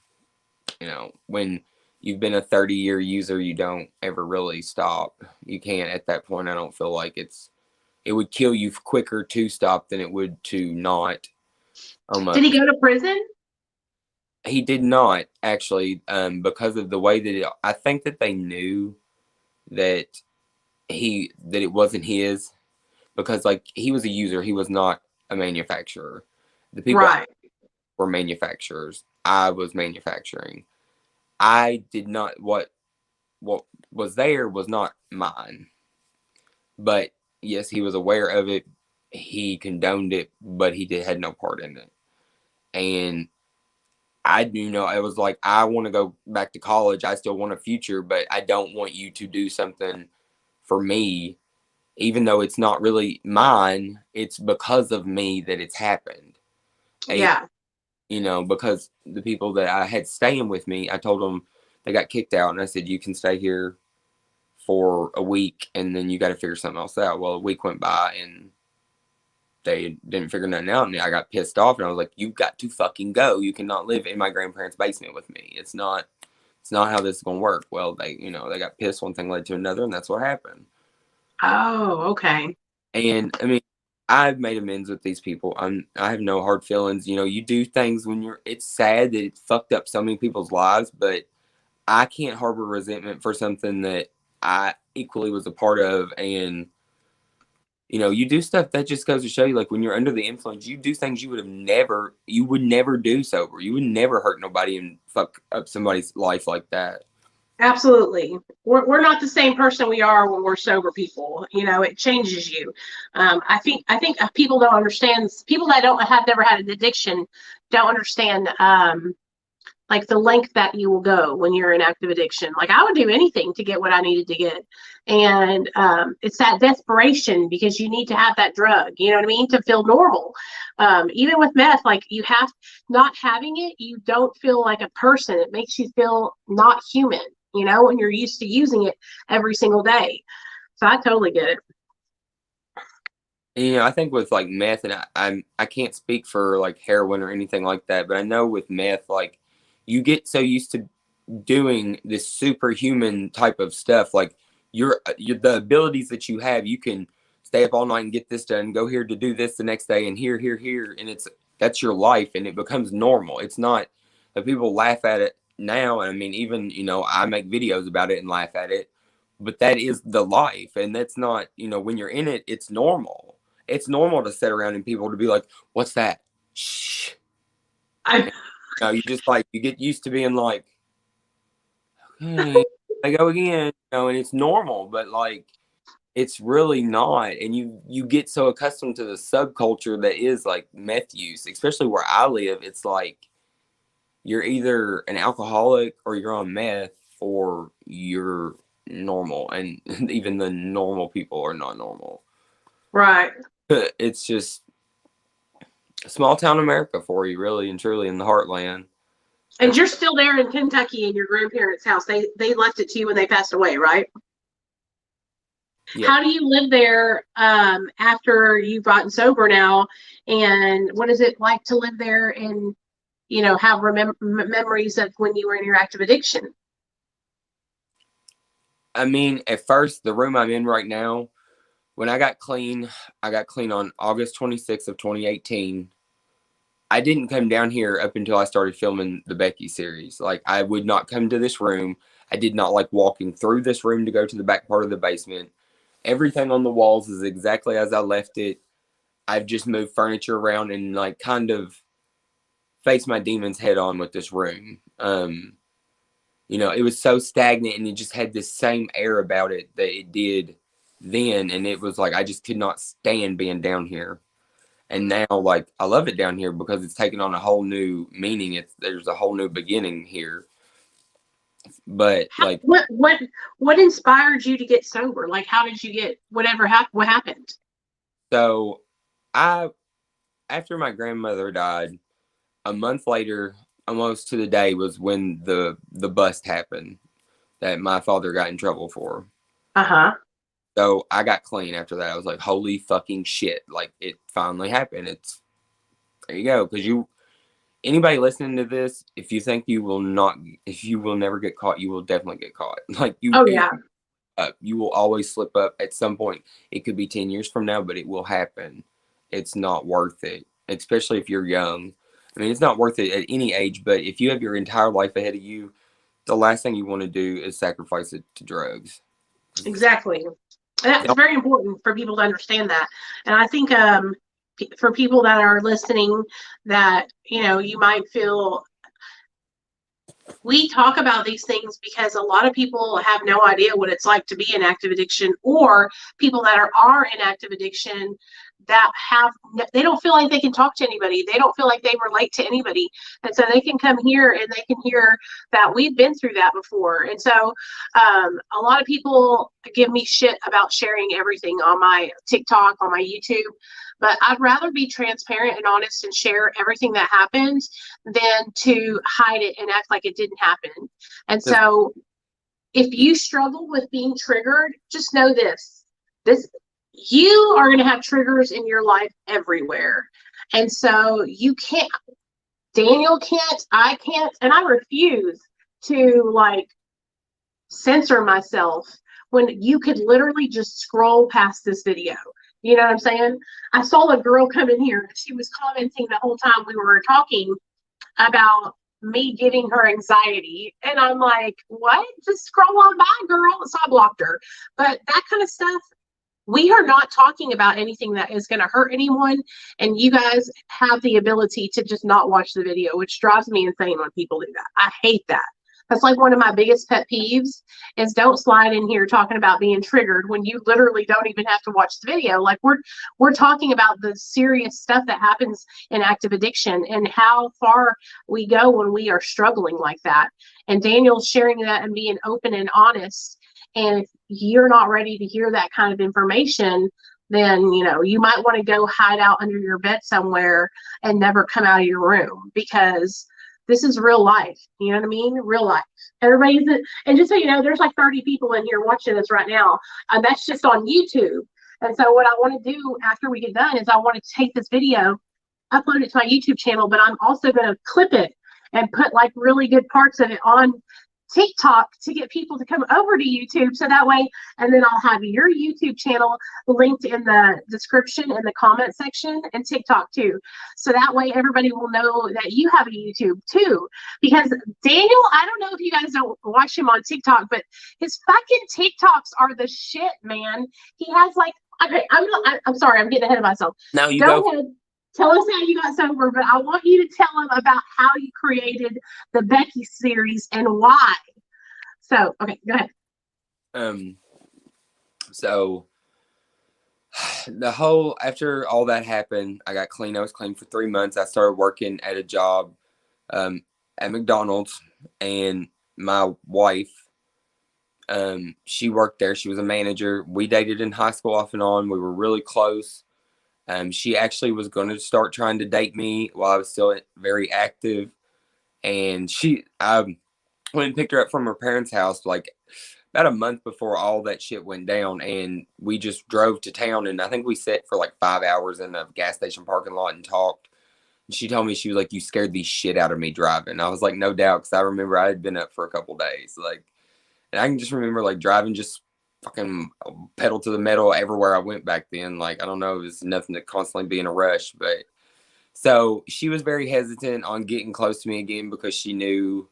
when you've been a 30-year user, you don't ever really stop. You can't at that point. I don't feel like it would kill you quicker to stop than it would to not. Did he go to prison? He did not actually, because of the way that I think that they knew that that it wasn't his, because like he was a user, he was not a manufacturer. The people Right. were manufacturers. I was manufacturing. I did not what was there was not mine. But yes, he was aware of it. He condoned it, but had no part in it. And I do know it was like, I want to go back to college. I still want a future, but I don't want you to do something for me, even though it's not really mine. It's because of me that it's happened. Yeah. Because the people that I had staying with me, I told them they got kicked out, and I said, you can stay here for a week, and then you got to figure something else out. Well, a week went by, and they didn't figure nothing out, and I got pissed off, and I was like, "You got to fucking go! You cannot live in my grandparents' basement with me. It's not how this is gonna work." Well, they got pissed. One thing led to another, and that's what happened. Oh, okay. And I mean, I've made amends with these people. I have no hard feelings. You do things when it's sad that it fucked up so many people's lives, but I can't harbor resentment for something that I equally was a part of. And you do stuff that just goes to show you, like, when you're under the influence, you do things you would never do sober. You would never hurt nobody and fuck up somebody's life like that. Absolutely. We're not the same person we are when we're sober people. It changes you. I think people don't understand. People that don't have never had an addiction don't understand like the length that you will go when you're in active addiction. Like I would do anything to get what I needed to get. And it's that desperation because you need to have that drug, you know what I mean, to feel normal. Even with meth, like you have not having it, you don't feel like a person. It makes you feel not human, you know, when you're used to using it every single day. So I totally get it. You know, I think with like meth, and I can't speak for like heroin or anything like that, but I know with meth, like you get so used to doing this superhuman type of stuff, like your the abilities that you have, you can stay up all night and get this done, go here to do this the next day, and here, and that's your life, and it becomes normal. It's not that people laugh at it now, and I mean, even you know, I make videos about it and laugh at it, but that is the life, and that's not, you know, when you're in it, it's normal. It's normal to sit around and people to be like, "What's that?" Shh. I, You know, you just like you get used to being like, "Okay, I go again," you know, and it's normal, but like it's really not. And you get so accustomed to the subculture that is like meth use, especially where I live. It's like you're either an alcoholic or you're on meth or you're normal, and even the normal people are not normal. right. It's just small town America for you, really and truly, in the heartland. And you're still there in Kentucky in your grandparents' house. They left it to you when they passed away, right? Yeah. How do you live there after you've gotten sober now? And what is it like to live there and, you know, have memories of when you were in your active addiction? I mean, at first, the room I'm in right now, when I got clean on August 26th of 2018. I didn't come down here up until I started filming the Becky series. Like, I would not come to this room. I did not like walking through this room to go to the back part of the basement. Everything on the walls is exactly as I left it. I've just moved furniture around and like kind of faced my demons head on with this room. You know, it was so stagnant and it just had this same air about it that it did then. And it was like, I just could not stand being down here. And now, like, I love it down here because it's taken on a whole new meaning. There's a whole new beginning here. But How, like, what inspired you to get sober? Like, how did you get what happened? so I after my grandmother died, a month later, almost to the day, was when the bust happened that my father got in trouble for. Uh-huh. So I got clean after that. I was like, holy fucking shit! Like, it finally happened. It's there you go. Because anybody listening to this, if you think if you will never get caught, you will definitely get caught. Like Oh yeah. you will always slip up at some point. It could be 10 years from now, but it will happen. It's not worth it, especially if you're young. I mean, it's not worth it at any age, but if you have your entire life ahead of you, the last thing you want to do is sacrifice it to drugs. Exactly. That's very important for people to understand that. And I think for people that are listening that, you know, you might feel we talk about these things because a lot of people have no idea what it's like to be in active addiction, or people that are in active addiction that they don't feel like they can talk to anybody, they don't feel like they relate to anybody, and so they can come here and they can hear that we've been through that before. And so a lot of people give me shit about sharing everything on my TikTok, on my YouTube, but I'd rather be transparent and honest and share everything that happened than to hide it and act like it didn't happen. And so if you struggle with being triggered, just know this you are going to have triggers in your life everywhere. And so you can't, Daniel can't, I can't, and I refuse to like censor myself when you could literally just scroll past this video. You know what I'm saying? I saw a girl come in here and she was commenting the whole time we were talking about me giving her anxiety. And I'm like, what? Just scroll on by, girl. So I blocked her. But that kind of stuff, we are not talking about anything that is going to hurt anyone. And you guys have the ability to just not watch the video, which drives me insane when people do that. I hate that. That's like one of my biggest pet peeves is don't slide in here talking about being triggered when you literally don't even have to watch the video. Like we're talking about the serious stuff that happens in active addiction and how far we go when we are struggling like that. And Daniel's sharing that and being open and honest. And if you're not ready to hear that kind of information, then you might want to go hide out under your bed somewhere and never come out of your room, because this is real life. You know what I mean? Real life. Everybody's and just so you know, there's like 30 people in here watching this right now. And that's just on YouTube. And so what I want to do after we get done is I want to take this video, upload it to my YouTube channel, but I'm also going to clip it and put like really good parts of it on TikTok to get people to come over to YouTube. So that way, and then I'll have your YouTube channel linked in the description in the comment section, and TikTok too. So that way everybody will know that you have a YouTube too. Because Daniel, I don't know if you guys don't watch him on TikTok, but his fucking TikToks are the shit, man. He has like, okay, I'm sorry, I'm getting ahead of myself. Now you go ahead. Tell us how you got sober, but I want you to tell them about how you created the Becky series and why. So, okay, go ahead. So after all that happened, I got clean. I was clean for 3 months. I started working at a job at McDonald's, and my wife, she worked there. She was a manager. We dated in high school off and on. We were really close. She actually was going to start trying to date me while I was still very active. And I went and picked her up from her parents' house like about a month before all that shit went down. And we just drove to town. And I think we sat for like 5 hours in a gas station parking lot and talked. And she told me, she was like, "You scared the shit out of me driving." I was like, "No doubt." Because I remember I had been up for a couple days. Like, and I can just remember like driving just fucking pedal to the metal everywhere I went back then. Like, I don't know, it was nothing to constantly be in a rush. But so she was very hesitant on getting close to me again because she knew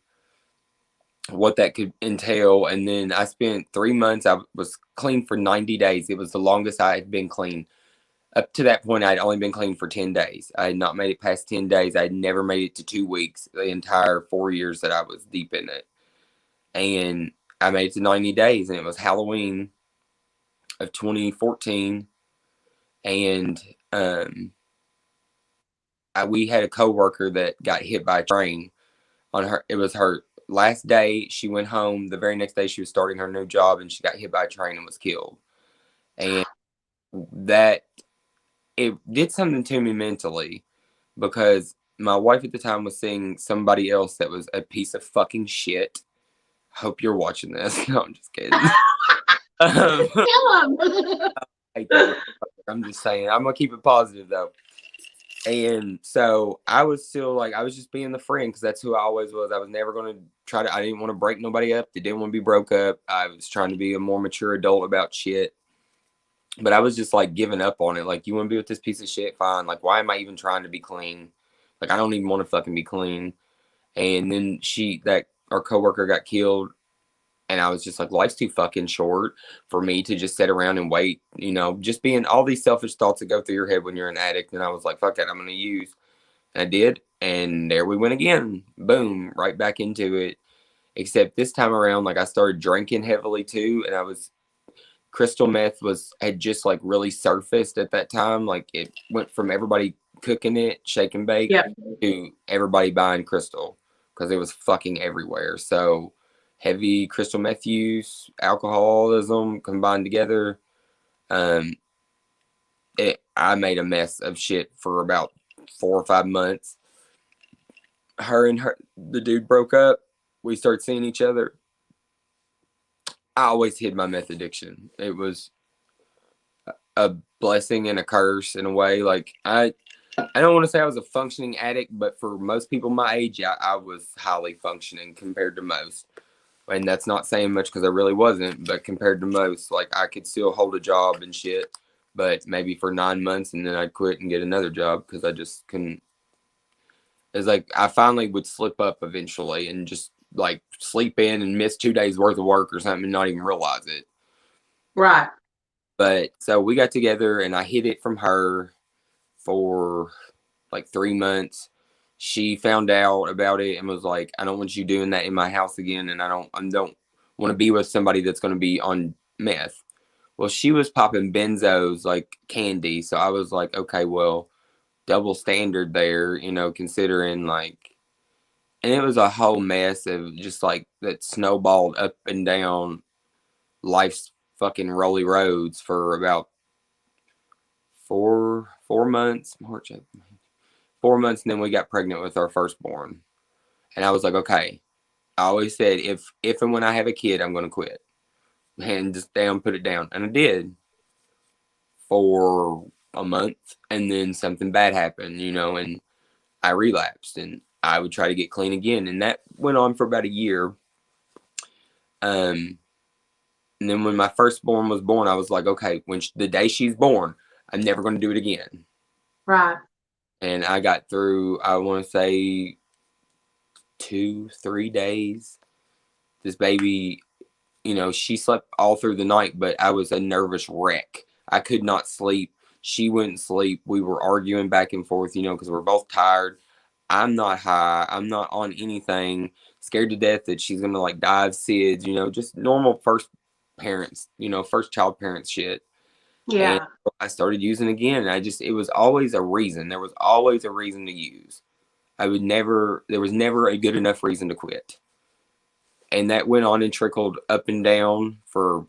what that could entail. And then I spent 3 months. I was clean for 90 days. It was the longest I had been clean. Up to that point, I'd only been clean for 10 days. I had not made it past 10 days. I had never made it to 2 weeks the entire 4 years that I was deep in it. And I made it to 90 days, and it was Halloween of 2014. And we had a coworker that got hit by a train on her. It was her last day. She went home. The very next day, she was starting her new job, and she got hit by a train and was killed. And it did something to me mentally, because my wife at the time was seeing somebody else that was a piece of fucking shit. Hope you're watching this. No, I'm just kidding. I'm just saying. I'm gonna keep it positive though. And so I was still like, I was just being the friend, because that's who I always was. I was never gonna I didn't want to break nobody up. They didn't want to be broke up. I was trying to be a more mature adult about shit. But I was just like giving up on it. Like, you want to be with this piece of shit? Fine. Like, why am I even trying to be clean? Like, I don't even want to fucking be clean. And then our coworker got killed. And I was just like, life's too fucking short for me to just sit around and wait, just being all these selfish thoughts that go through your head when you're an addict. And I was like, fuck it, I'm going to use. And I did. And there we went again. Boom, right back into it. Except this time around, like, I started drinking heavily too. And crystal meth had just like really surfaced at that time. Like, it went from everybody cooking it, shake and bake, to everybody buying crystal, because it was fucking everywhere. So heavy crystal meth use, alcoholism combined together. I made a mess of shit for about 4 or 5 months. The dude broke up. We started seeing each other. I always hid my meth addiction. It was a blessing and a curse in a way. Like, I don't want to say I was a functioning addict, but for most people my age, I was highly functioning compared to most. And that's not saying much, because I really wasn't, but compared to most, like, I could still hold a job and shit, but maybe for 9 months, and then I'd quit and get another job because I just couldn't. It's like I finally would slip up eventually and just like sleep in and miss 2 days worth of work or something and not even realize it. Right. But so we got together, and I hid it from her for like 3 months. she found out about it and was like, I don't want you doing that in my house again, and I don't want to be with somebody that's going to be on meth. Well, she was popping benzos like candy, so I was like, okay, well, double standard there, considering like, and it was a whole mess of just like that snowballed up and down life's fucking rolly roads for about 4 months, 4 months, and then we got pregnant with our firstborn. And I was like, okay. I always said if and when I have a kid, I'm gonna quit. And just put it down. And I did for a month, and then something bad happened, and I relapsed, and I would try to get clean again. And that went on for about a year. And then when my firstborn was born, I was like, okay, the day she's born, I'm never going to do it again. Right. And I got through, I want to say 2-3 days. This baby, she slept all through the night, but I was a nervous wreck. I could not sleep. She wouldn't sleep. We were arguing back and forth, because we're both tired. I'm not high. I'm not on anything. Scared to death that she's going to like die of SIDS, just normal first parents, first child parents shit. Yeah. And I started using again. And it was always a reason. There was always a reason to use. There was never a good enough reason to quit. And that went on and trickled up and down till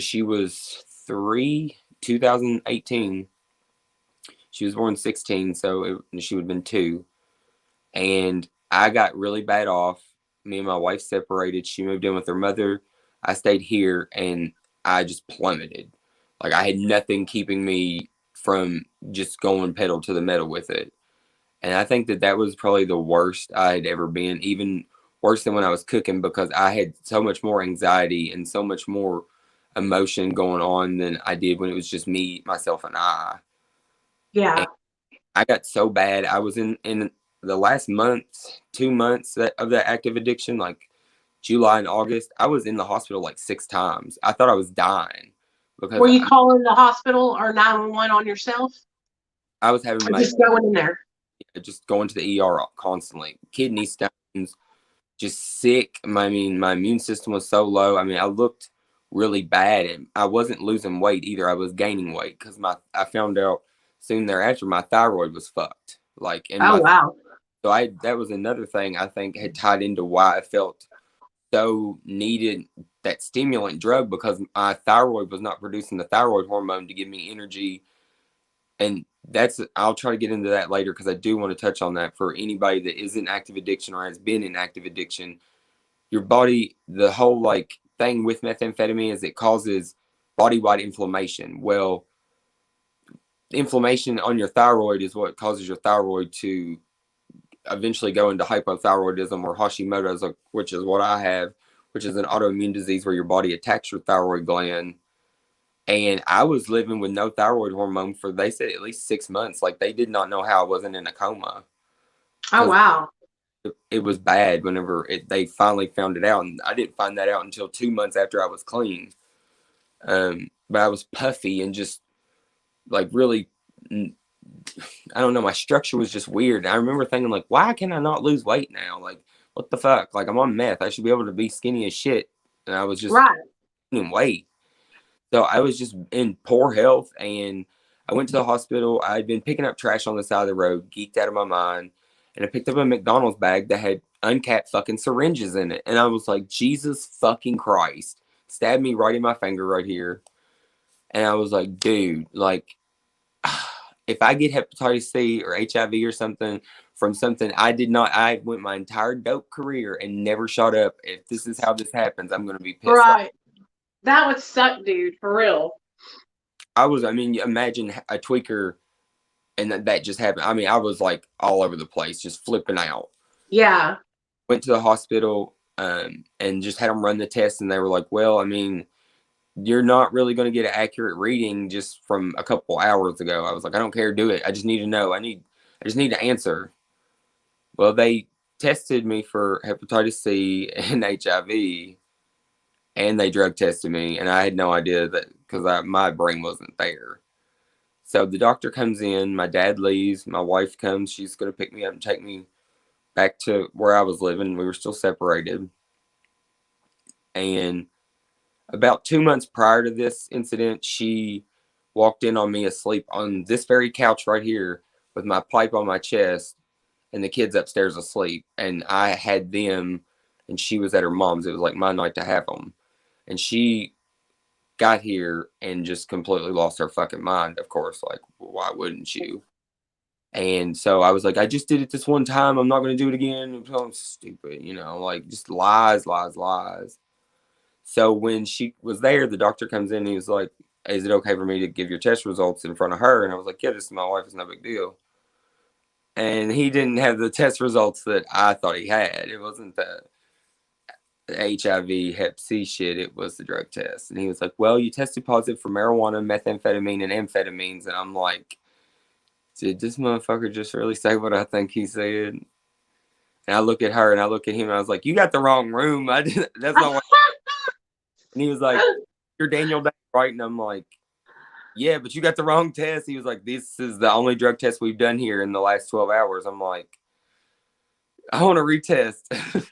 she was 3, 2018. She was born 16, so she would have been 2. And I got really bad off. Me and my wife separated. She moved in with her mother. I stayed here, and I just plummeted. Like, I had nothing keeping me from just going pedal to the metal with it. And I think that was probably the worst I had ever been, even worse than when I was cooking, because I had so much more anxiety and so much more emotion going on than I did when it was just me, myself, and I. Yeah. And I got so bad. I was in the last 2 months of that active addiction, like July and August, I was in the hospital like 6 times. I thought I was dying. Because were you calling the hospital or 911 on yourself? I was having just going in there. Just going to the ER constantly. Kidney stones, just sick. My immune system was so low. I looked really bad, and I wasn't losing weight either. I was gaining weight because I found out soon thereafter my thyroid was fucked. Like, wow. So that was another thing I think had tied into why I felt so needed that stimulant drug, because my thyroid was not producing the thyroid hormone to give me energy. And I'll try to get into that later, because I do want to touch on that for anybody that is in active addiction or has been in active addiction. Your body, the whole like thing with methamphetamine is it causes body-wide inflammation. Well, inflammation on your thyroid is what causes your thyroid to eventually go into hypothyroidism or Hashimoto's, which is what I have, which is an autoimmune disease where your body attacks your thyroid gland. And I was living with no thyroid hormone for, they said, at least 6 months. Like, they did not know how I wasn't in a coma. Oh, wow. It was bad whenever they finally found it out. And I didn't find that out until 2 months after I was clean. But I was puffy and just like really, I don't know, my structure was just weird. And I remember thinking, like, why can I not lose weight now? Like, what the fuck? Like, I'm on meth. I should be able to be skinny as shit. And I was just gaining weight. So I was just in poor health, and I went to the hospital. I'd been picking up trash on the side of the road, geeked out of my mind, and I picked up a McDonald's bag that had uncapped fucking syringes in it. And I was like, Jesus fucking Christ. Stabbed me right in my finger right here. And I was like, dude, like, if I get hepatitis C or HIV or something from something I went my entire dope career and never shot up. If this is how this happens, I'm going to be pissed off. That would suck, dude, for real. Imagine a tweaker and that just happened. I was like all over the place, just flipping out. Yeah. Went to the hospital and just had them run the test, and they were like, well, you're not really going to get an accurate reading just from a couple hours ago. I was like, I don't care, do it. I just need to know. I just need to answer. Well, they tested me for hepatitis C and HIV. And they drug tested me, and I had no idea that, because my brain wasn't there. So the doctor comes in, my dad leaves, my wife comes, she's going to pick me up and take me back to where I was living. We were still separated. And about 2 months prior to this incident, she walked in on me asleep on this very couch right here with my pipe on my chest and the kids upstairs asleep. And I had them, and she was at her mom's. It was like my night to have them. And she got here and just completely lost her fucking mind, of course. Like, why wouldn't you? And so I was like, I just did it this one time. I'm not going to do it again. I'm so stupid, like just lies, lies, lies. So when she was there, the doctor comes in and he was like, is it okay for me to give your test results in front of her? And I was like, yeah, this is my wife. It's no big deal. And he didn't have the test results that I thought he had. It wasn't the HIV, Hep C shit. It was the drug test. And he was like, well, you tested positive for marijuana, methamphetamine, and amphetamines. And I'm like, did this motherfucker just really say what I think he said? And I look at her and I look at him and I was like, you got the wrong room. That's not what. And he was like, you're Daniel Day, right? And I'm like, yeah, but you got the wrong test. He was like, this is the only drug test we've done here in the last 12 hours. I'm like, I want to retest.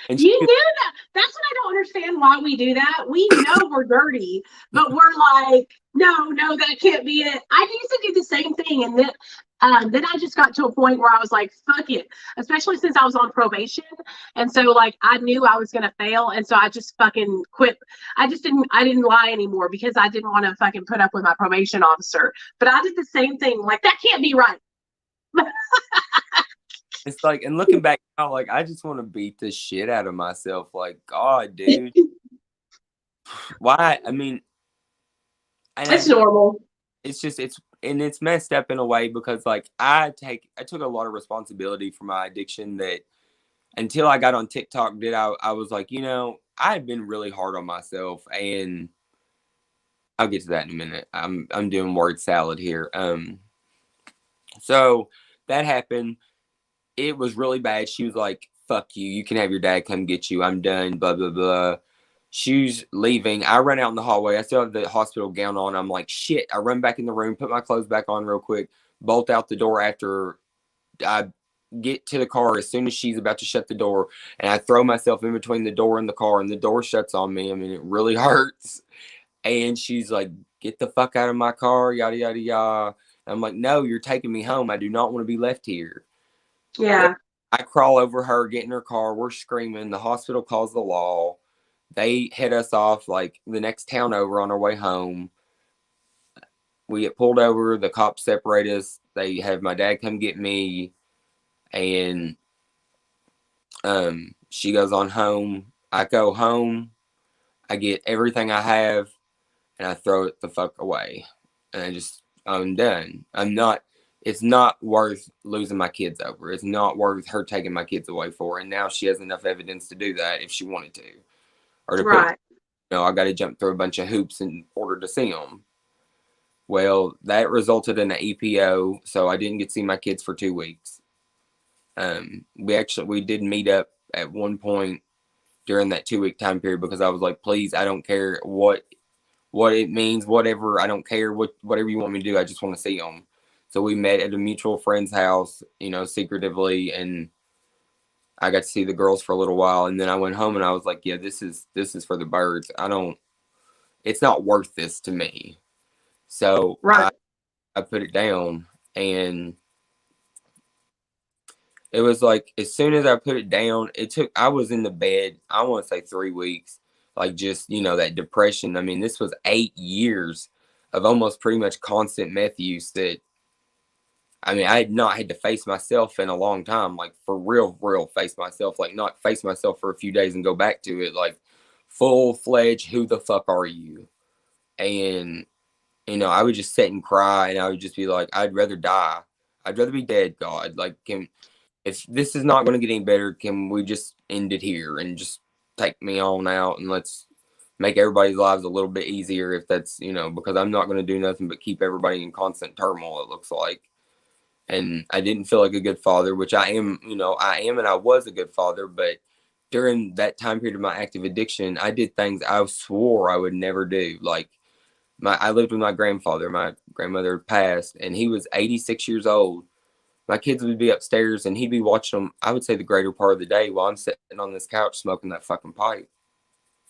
And You knew that. That's what I don't understand why we do that. We know we're dirty, but we're like, no, that can't be it. I used to do the same thing. And then I just got to a point where I was like, fuck it, especially since I was on probation. And so like, I knew I was going to fail. And so I just fucking quit. I didn't lie anymore because I didn't want to fucking put up with my probation officer. But I did the same thing. Like, that can't be right. It's like, and looking back now, like, I just want to beat the shit out of myself. Like, God, dude. Why? I mean, it's normal. It's messed up in a way because, like, I took a lot of responsibility for my addiction that until I got on TikTok, I was like, I had been really hard on myself, and I'll get to that in a minute. I'm doing word salad here. So that happened. It was really bad. She was like, fuck you. You can have your dad come get you. I'm done. Blah, blah, blah. She's leaving. I run out in the hallway. I still have the hospital gown on. I'm like, shit. I run back in the room, put my clothes back on real quick, bolt out the door after I get to the car as soon as she's about to shut the door. And I throw myself in between the door and the car, and the door shuts on me. I mean, it really hurts. And she's like, get the fuck out of my car, yada, yada, yada. I'm like, no, you're taking me home. I do not want to be left here. Yeah. I crawl over her, get in her car. We're screaming. The hospital calls the law. They head us off like the next town over on our way home. We get pulled over. The cops separate us. They have my dad come get me. And she goes on home. I go home. I get everything I have. And I throw it the fuck away. And I'm done. It's not worth losing my kids over. It's not worth her taking my kids away for. And now she has enough evidence to do that if she wanted to. Or to right. I got to jump through a bunch of hoops in order to see them. Well, that resulted in an EPO. So I didn't get to see my kids for 2 weeks. We did meet up at one point during that 2-week time period because I was like, please, I don't care what it means, whatever. I don't care whatever you want me to do. I just want to see them. So we met at a mutual friend's house, secretively, and I got to see the girls for a little while. And then I went home and I was like, yeah, this is for the birds. It's not worth this to me. So right. I put it down, and it was like, as soon as I put it down, I was in the bed, I want to say 3 weeks, like just, that depression. I mean, this was 8 years of almost pretty much constant meth use that, I mean, I had not had to face myself in a long time, like for real face myself, like not face myself for a few days and go back to it, like full-fledged, who the fuck are you? And, I would just sit and cry, and I would just be like, I'd rather die. I'd rather be dead, God. Like, if this is not going to get any better, can we just end it here and just take me on out, and let's make everybody's lives a little bit easier if that's, because I'm not going to do nothing but keep everybody in constant turmoil, it looks like. And I didn't feel like a good father, which I am, and I was a good father. But during that time period of my active addiction, I did things I swore I would never do. Like I lived with my grandfather. My grandmother passed, and he was 86 years old. My kids would be upstairs, and he'd be watching them, I would say, the greater part of the day while I'm sitting on this couch smoking that fucking pipe.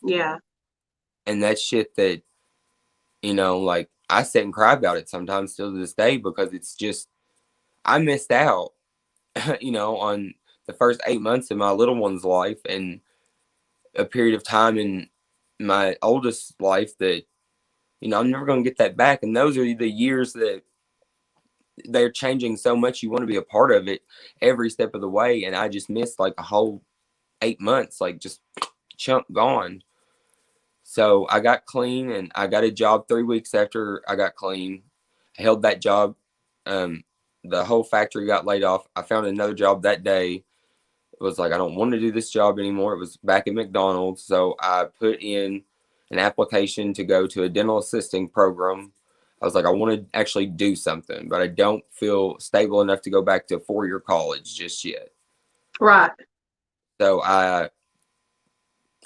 Yeah. And that's shit that, like, I sit and cry about it sometimes still to this day, because it's just, I missed out, on the first 8 months of my little one's life, and a period of time in my oldest life that, I'm never going to get that back. And those are the years that they're changing so much. You want to be a part of it every step of the way. And I just missed like a whole 8 months, like just chunk gone. So I got clean, and I got a job 3 weeks after I got clean. I held that job. Um, the whole factory got laid off. I found another job that day. It was like, I don't want to do this job anymore. It was back at McDonald's. So I put in an application to go to a dental assisting program. I was like, I want to actually do something, but I don't feel stable enough to go back to 4-year college just yet. Right. So I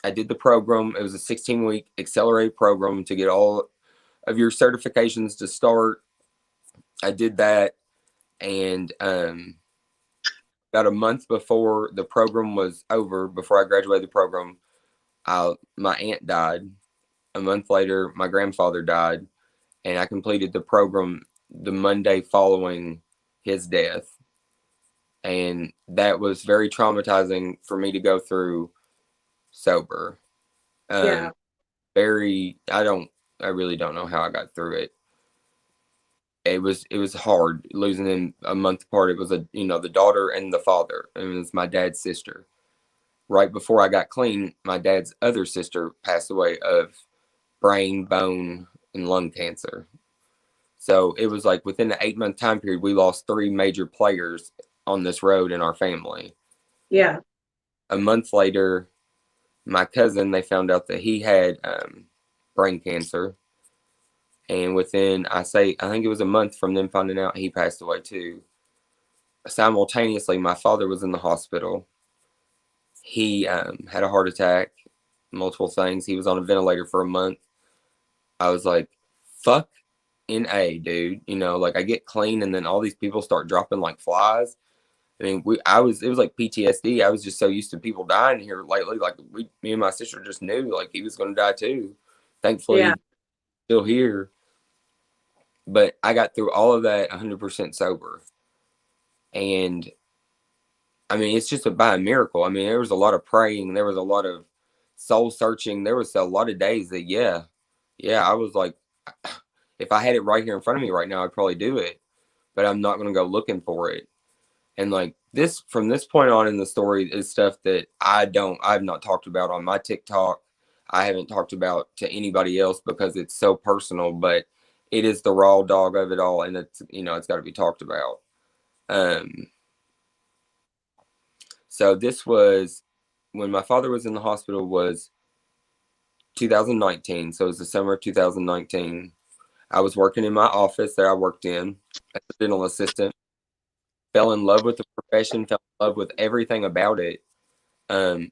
did the program. It was a 16-week accelerated program to get all of your certifications to start. I did that, and about a month before the program was over, before I graduated the program, my aunt died. A month later, my grandfather died, and I completed the program the Monday following his death. And that was very traumatizing for me to go through sober. Yeah. I really don't know how I got through it. It was hard losing them a month apart. It was the daughter and the father, and it was my dad's sister. Right before I got clean, my dad's other sister passed away of brain, bone, and lung cancer. So it was like within the 8-month time period, we lost 3 major players on this road in our family. Yeah. A month later, my cousin, they found out that he had brain cancer. And within, I think it was a month from them finding out, he passed away too. Simultaneously, my father was in the hospital. He had a heart attack, multiple things. He was on a ventilator for a month. I was like, fuck in A, dude. Like I get clean, and then all these people start dropping like flies. I mean, it was like PTSD. I was just so used to people dying here lately. Like me and my sister just knew like he was going to die too. Thankfully, Yeah. he's still here. But I got through all of that 100% sober. And I mean, it's just by a miracle. I mean, there was a lot of praying. There was a lot of soul searching. There was a lot of days that, yeah, I was like, if I had it right here in front of me right now, I'd probably do it. But I'm not going to go looking for it. And like this, from this point on in the story, is stuff that I've not talked about on my TikTok. I haven't talked about to anybody else because it's so personal, but it is the raw dog of it all. And it's got to be talked about. So this was when my father was in the hospital, was 2019. So it was the summer of 2019. I was working in my office that I worked in as a dental assistant. Fell in love with the profession, fell in love with everything about it. And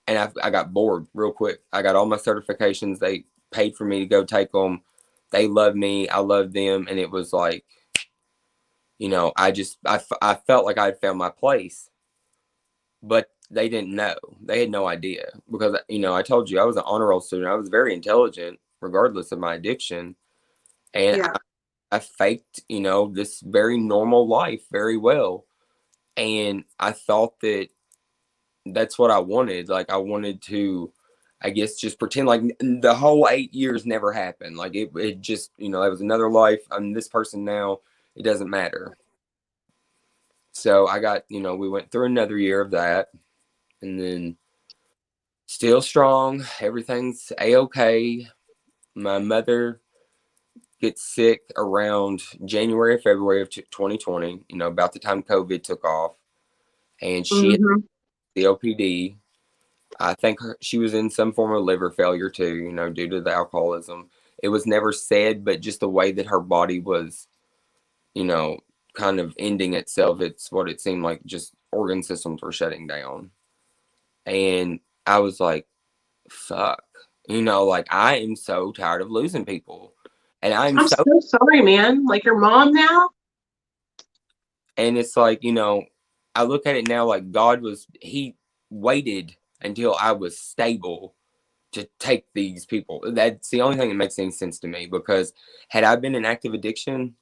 I got bored real quick. I got all my certifications. They paid for me to go take them. They loved me. I loved them. And it was like, I felt like I had found my place. But they didn't know. They had no idea because, I told you I was an honor roll student. I was very intelligent regardless of my addiction. And Yeah. I faked, this very normal life very well. And I thought that that's what I wanted. Like I wanted to, I guess, just pretend like the whole 8 years never happened. Like it just, it was another life. I'm this person now. It doesn't matter. So I got, we went through another year of that, and then still strong. Everything's a-okay. My mother gets sick around January, February of 2020, about the time COVID took off. And she had Mm-hmm. COPD. I think she was in some form of liver failure too, due to the alcoholism. It was never said, but just the way that her body was, kind of ending itself, it's what it seemed like, just organ systems were shutting down. And I was like, fuck, like I am so tired of losing people. And I'm I'm so, so sorry, man. Like your mom now? and it's like, I look at it now like he waited until I was stable to take these people. That's the only thing that makes any sense to me, because had I been in active addiction,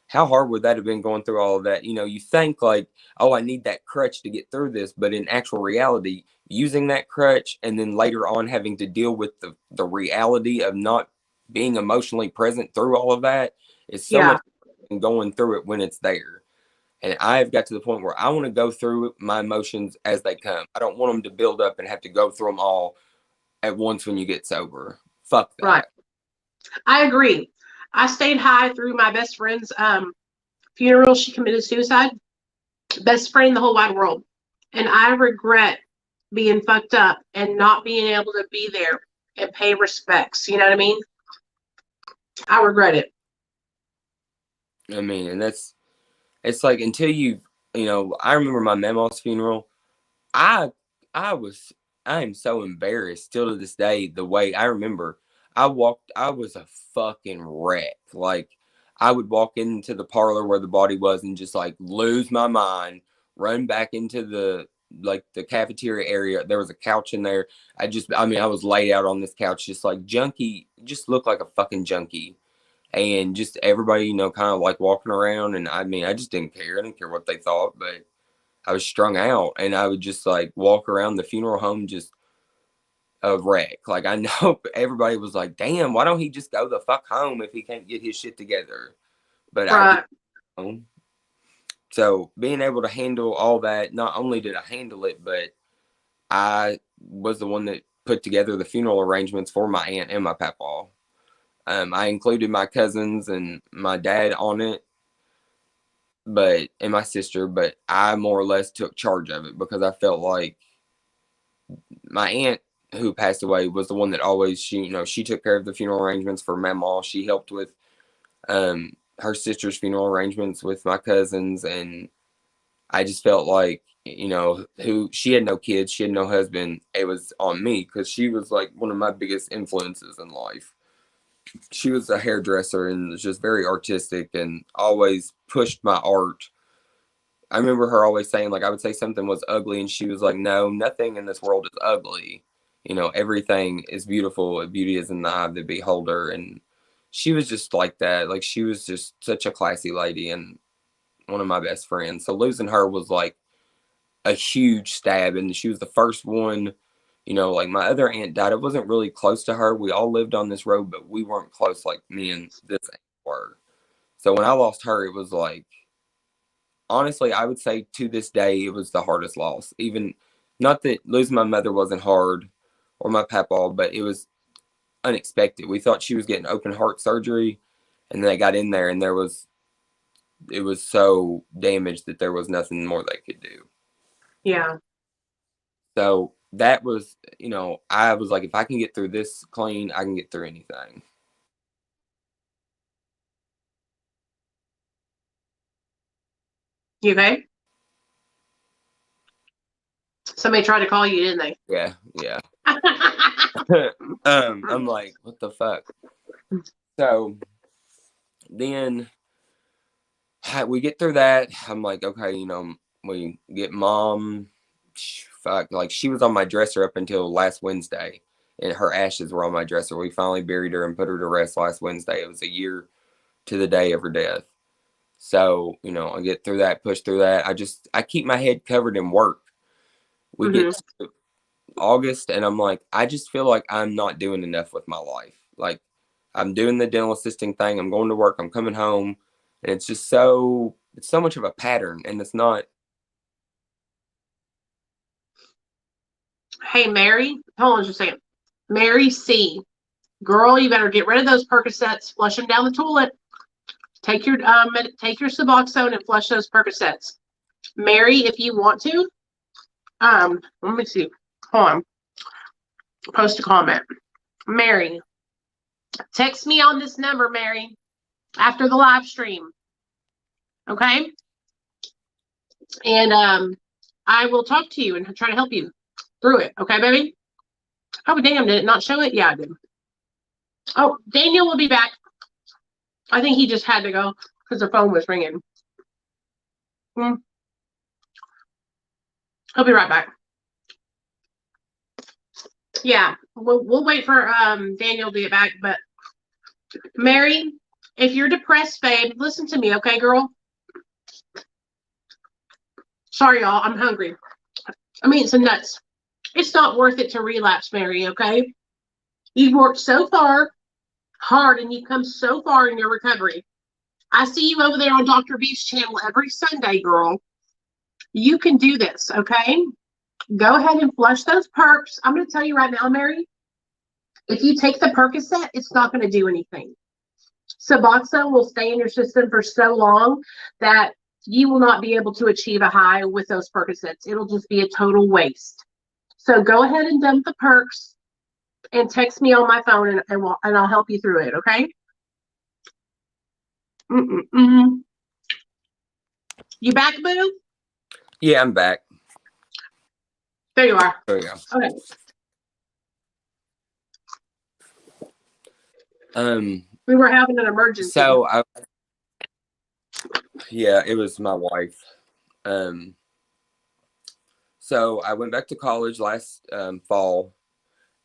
how hard would that have been going through all of that? You think like, oh, I need that crutch to get through this. But in actual reality, using that crutch and then later on having to deal with the reality of not being emotionally present through all of that is so Yeah, much going through it when it's there. And I've got to the point where I want to go through my emotions as they come. I don't want them to build up and have to go through them all at once when you get sober. Fuck right. that. I agree. I stayed high through my best friend's funeral. She committed suicide. Best friend in the whole wide world. And I regret being fucked up and not being able to be there and pay respects. You know what I mean? I regret it. I mean, and it's like until I remember my mama's funeral. I I was I am so embarrassed still to this day. The way I remember, I was a fucking wreck. Like I would walk into the parlor where the body was and just like lose my mind, run back into the cafeteria area. There was a couch in there. I was laid out on this couch, just like junkie, just looked like a fucking junkie. And just everybody, kind of like walking around. And I just didn't care. I didn't care what they thought, but I was strung out, and I would just like walk around the funeral home just a wreck. Like I know everybody was like, "Damn, why don't he just go the fuck home if he can't get his shit together?" But I did. Right. So being able to handle all that, not only did I handle it, but I was the one that put together the funeral arrangements for my aunt and my papa. I included my cousins and my dad on it, and my sister, but I more or less took charge of it because I felt like my aunt who passed away was the one that always she took care of the funeral arrangements for Mama. She helped with her sister's funeral arrangements with my cousins, and I just felt like who she had no kids, she had no husband. It was on me because she was like one of my biggest influences in life. She was a hairdresser and was just very artistic and always pushed my art. I remember her always saying, like, I would say something was ugly, and she was like, no, nothing in this world is ugly. Everything is beautiful. Beauty is in the eye of the beholder. And she was just like that. Like, she was just such a classy lady and one of my best friends. So losing her was like a huge stab. And she was the first one, like my other aunt died. I wasn't really close to her. We all lived on this road, but we weren't close like me and this aunt were. So when I lost her, it was like, honestly, I would say to this day, it was the hardest loss. Even not that losing my mother wasn't hard or my papa, but it was unexpected. We thought she was getting open heart surgery, and they got in there, and it was so damaged that there was nothing more they could do. Yeah. So that was, I was like, if I can get through this clean, I can get through anything. You okay? Somebody tried to call you, didn't they? Yeah, yeah. I'm like, what the fuck? So then we get through that. I'm like, okay, we get mom. Fuck, like she was on my dresser up until last Wednesday, and her ashes were on my dresser. We finally buried her and put her to rest last Wednesday. It was a year to the day of her death. So, I get through that, push through that. I keep my head covered in work. We Mm-hmm. get to August, and I'm like, I just feel like I'm not doing enough with my life. Like, I'm doing the dental assisting thing. I'm going to work. I'm coming home, and it's so much of a pattern, and it's not. Hey, Mary, hold on just a second. Mary C. Girl, you better get rid of those Percocets. Flush them down the toilet. Take your Suboxone and flush those Percocets. Mary, if you want to, let me see. Hold on. Post a comment. Mary, text me on this number, Mary, after the live stream. Okay? And I will talk to you and try to help you through it. Okay, baby? Oh, damn, did it not show it? Yeah, I did. Oh, Daniel will be back. I think he just had to go because the phone was ringing. He'll be right back. Yeah, we'll wait for Daniel to get back. But Mary, if you're depressed, babe, listen to me, okay, girl? Sorry, y'all. I'm hungry. I'm eating some nuts. It's not worth it to relapse, Mary, okay? You've worked so hard, and you've come so far in your recovery. I see you over there on Dr. B's channel every Sunday, girl. You can do this, okay? Go ahead and flush those perks. I'm going to tell you right now, Mary, if you take the Percocet, it's not going to do anything. Suboxone will stay in your system for so long that you will not be able to achieve a high with those Percocets. It'll just be a total waste. So go ahead and dump the perks and text me on my phone, and I'll help you through it, okay? You back, boo? Yeah, I'm back. There you are. There you go. Okay. We were having an emergency. So yeah, it was my wife. So I went back to college last fall,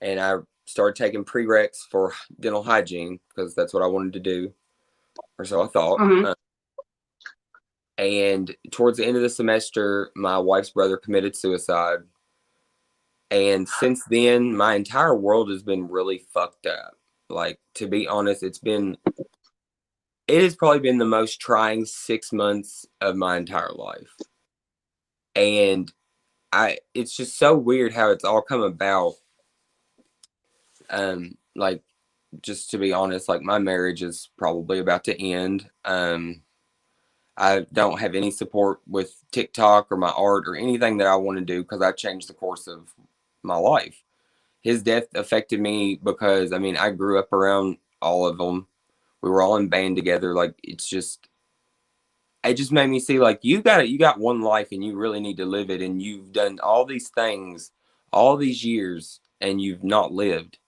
and I started taking prereqs for dental hygiene because that's what I wanted to do, or so I thought. And towards the end of the semester, my wife's brother committed suicide. And since then, my entire world has been really fucked up. Like, to be honest, it has probably been the most trying 6 months of my entire life. And it's just so weird how it's all come about. Like, just to be honest, like, my marriage is probably about to end. I don't have any support with TikTok or my art or anything that I want to do because I changed the course of my life. His death affected me because, I mean, I grew up around all of them. We were all in band together. Like, it just made me see, like, you got one life and you really need to live it. And you've done all these things all these years and you've not lived.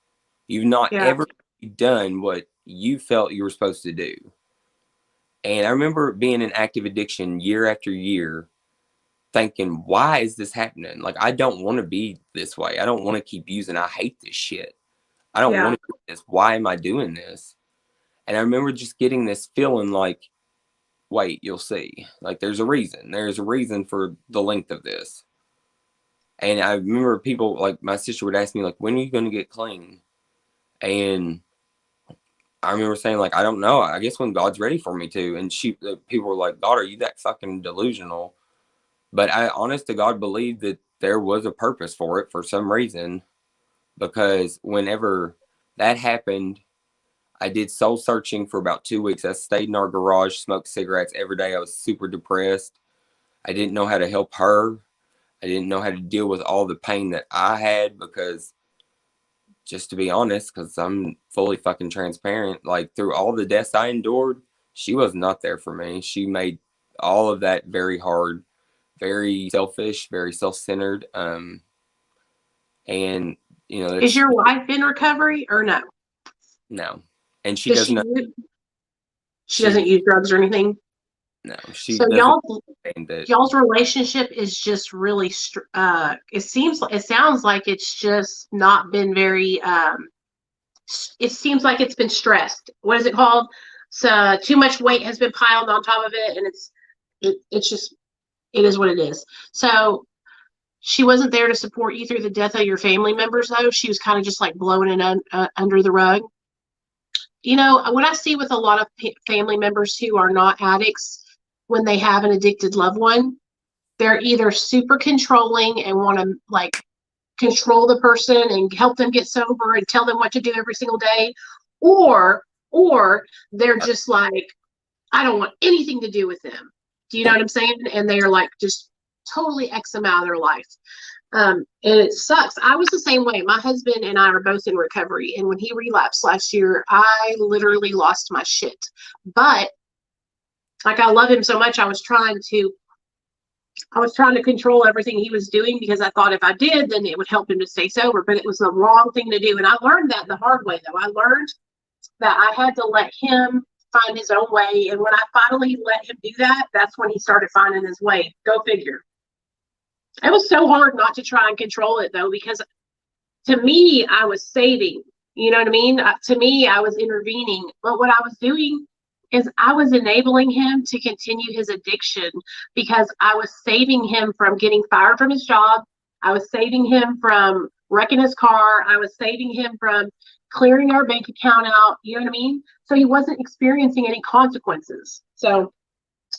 You've not ever done what you felt you were supposed to do. And I remember being in active addiction year after year, thinking, why is this happening? Like, I don't want to be this way. I don't want to keep using. I hate this shit. I don't want to do this. Why am I doing this? And I remember just getting this feeling like, wait, you'll see. Like, there's a reason. There's a reason for the length of this. And I remember people, like, my sister would ask me, like, when are you going to get clean? And I remember saying, like, I don't know. I guess when God's ready for me to. And people were like, God, are you that fucking delusional? But I, honest to God, believed that there was a purpose for it for some reason. Because whenever that happened, I did soul searching for about 2 weeks. I stayed in our garage, smoked cigarettes every day. I was super depressed. I didn't know how to help her. I didn't know how to deal with all the pain that I had because, just to be honest, because I'm fully fucking transparent, like, through all the deaths I endured, she was not there for me. She made all of that very hard, very selfish, very self-centered. And, you know, is your wife in recovery or no? No. And she doesn't. She doesn't use drugs or anything? No, she so doesn't. Y'all's relationship is just really, it sounds like it's just not been very, it seems like it's been stressed. What is it called? So too much weight has been piled on top of it, and it's just, it is what it is. So she wasn't there to support you through the death of your family members, though. She was kind of just like blowing it under the rug. You know, what I see with a lot of family members who are not addicts, when they have an addicted loved one, they're either super controlling and want to, like, control the person and help them get sober and tell them what to do every single day, or they're just like, I don't want anything to do with them. Do you know what I'm saying? And they are like, just totally X them out of their life. And it sucks. I was the same way. My husband and I are both in recovery. And when he relapsed last year, I literally lost my shit. But, like, I love him so much, I was trying to control everything he was doing because I thought if I did, then it would help him to stay sober. But it was the wrong thing to do. And I learned that the hard way, though. I learned that I had to let him find his own way. And when I finally let him do that, that's when he started finding his way. Go figure. It was so hard not to try and control it, though, because to me, I was saving. You know what I mean? To me, I was intervening. But what I was doing is I was enabling him to continue his addiction because I was saving him from getting fired from his job. I was saving him from wrecking his car. I was saving him from clearing our bank account out. You know what I mean? So he wasn't experiencing any consequences. So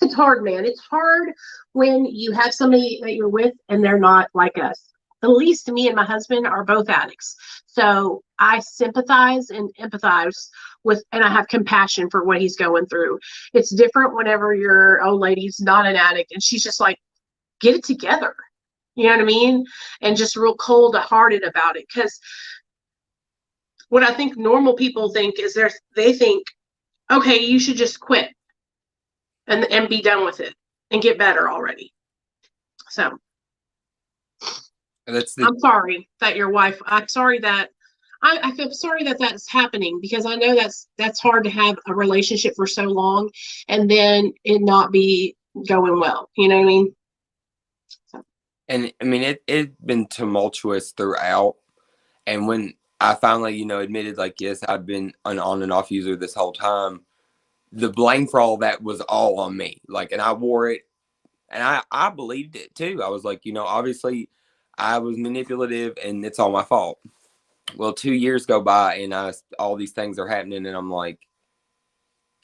it's hard, man. It's hard when you have somebody that you're with and they're not like us. At least me and my husband are both addicts. So I sympathize and empathize with, and I have compassion for what he's going through. It's different whenever your old lady's not an addict and she's just like, get it together. You know what I mean? And just real cold-hearted about it. Because what I think normal people think is they think, okay, you should just quit and be done with it and get better already. So I'm sorry that your wife, I'm sorry that I feel sorry that that's happening, because I know that's hard to have a relationship for so long and then it not be going well. You know what I mean? So. And I mean, it's been tumultuous throughout. And when I finally, admitted, like, yes, I've been an on and off user this whole time, the blame for all that was all on me. Like, and I wore it, and I believed it too. I was like, obviously I was manipulative and it's all my fault. Well, 2 years go by and all these things are happening, and I'm like,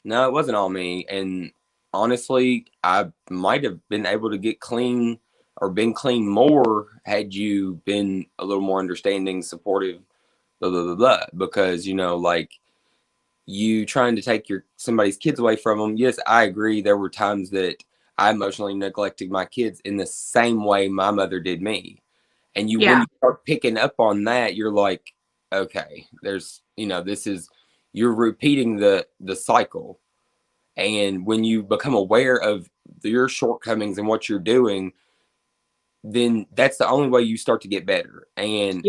no, it wasn't all me. And honestly, I might have been able to get clean or been clean more had you been a little more understanding, supportive, blah, blah, blah, blah. Because, like, you trying to take somebody's kids away from them. Yes, I agree. There were times that I emotionally neglected my kids in the same way my mother did me. And when you start picking up on that, you're like, okay, there's, you're repeating the cycle. And when you become aware of your shortcomings and what you're doing, then that's the only way you start to get better. And,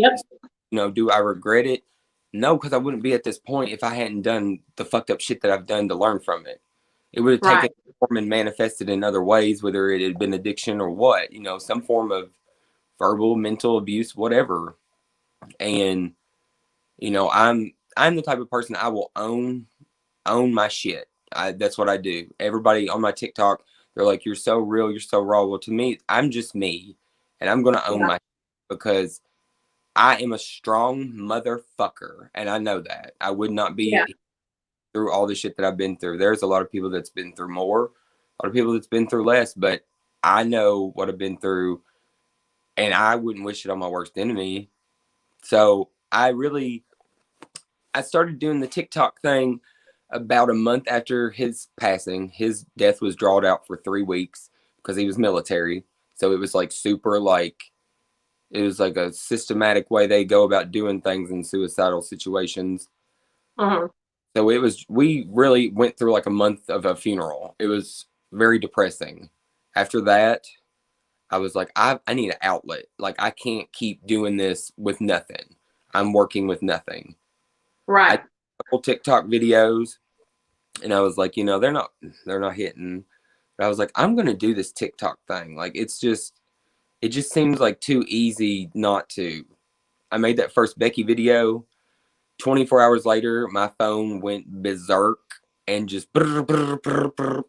do I regret it? No, because I wouldn't be at this point if I hadn't done the fucked up shit that I've done to learn from it. It would have taken form and manifested in other ways, whether it had been addiction or what, some form of verbal, mental abuse, whatever. And, I'm the type of person, I will own my shit. That's what I do. Everybody on my TikTok, they're like, you're so real, you're so raw. Well, to me, I'm just me, and I'm going to own my shit, because I am a strong motherfucker, and I know that. I would not be through all the shit that I've been through. There's a lot of people that's been through more, a lot of people that's been through less, but I know what I've been through, and I wouldn't wish it on my worst enemy. So I started doing the TikTok thing about a month after his passing. His death was drawn out for 3 weeks because he was military. So it was like super, like, it was like a systematic way they go about doing things in suicidal situations. So we really went through like a month of a funeral. It was very depressing. After that, I was like, I need an outlet. Like, I can't keep doing this with nothing. I'm working with nothing. Right. I did a couple TikTok videos, and I was like, they're not hitting. But I was like, I'm gonna do this TikTok thing. Like, it just seems like too easy not to. I made that first Becky video. 24 hours later, my phone went berserk and just brr, brr, brr, brr.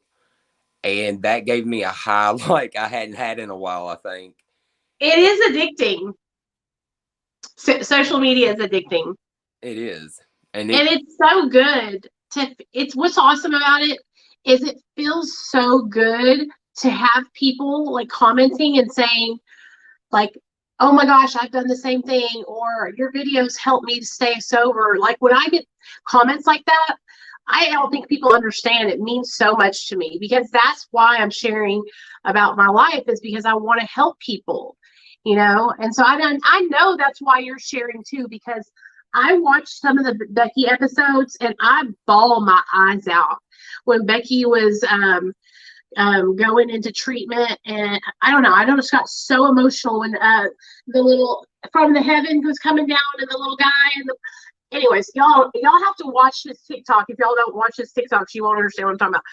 And that gave me a high like I hadn't had in a while, I think. It is addicting. Social media is addicting. It is. And it's so good it's what's awesome about it is it feels so good to have people like commenting and saying like, oh my gosh, I've done the same thing, or your videos help me to stay sober. Like, when I get comments like that, I don't think people understand. It means so much to me, because that's why I'm sharing about my life, is because I want to help people, and so I know that's why you're sharing too, because I watched some of the Becky episodes and I bawl my eyes out when Becky was going into treatment. And I don't know, I just got so emotional when the little from the heaven was coming down, and the little guy, and anyways, y'all have to watch this TikTok. If y'all don't watch this TikTok, you won't understand what I'm talking about.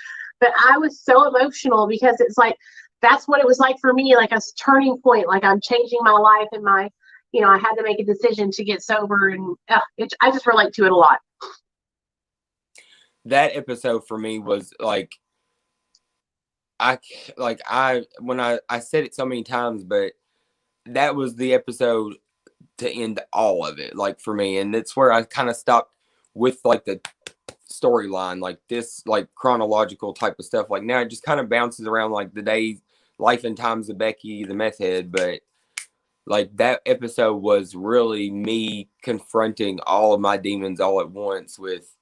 But I was so emotional because it's like that's what it was like for me, like a turning point. Like I'm changing my life and my, I had to make a decision to get sober, and I just relate to it a lot. That episode for me was like, when I said it so many times, but that was the episode to end all of it, like for me. And it's where I kind of stopped with like the storyline, like this, like chronological type of stuff. Like now it just kind of bounces around like the days, life and times of Becky, the meth head. But like that episode was really me confronting all of my demons all at once with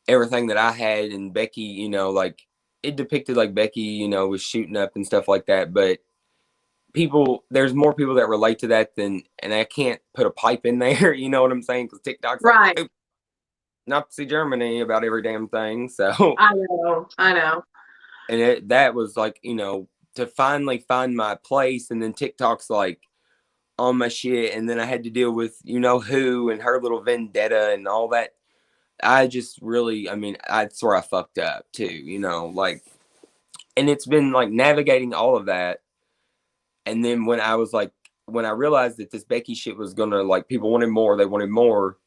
everything that I had. And Becky, like it depicted like Becky, was shooting up and stuff like that. But there's more people that relate to that than, and I can't put a pipe in there, you know what I'm saying? Because TikTok's right. like Nazi Germany about every damn thing. So I know. And that was like, to finally find my place. And then TikTok's like on my shit. And then I had to deal with, who and her little vendetta and all that. I just really, that's where I fucked up too, like, and it's been like navigating all of that. And then when I realized that this Becky shit was gonna, like, people wanted more, they wanted more.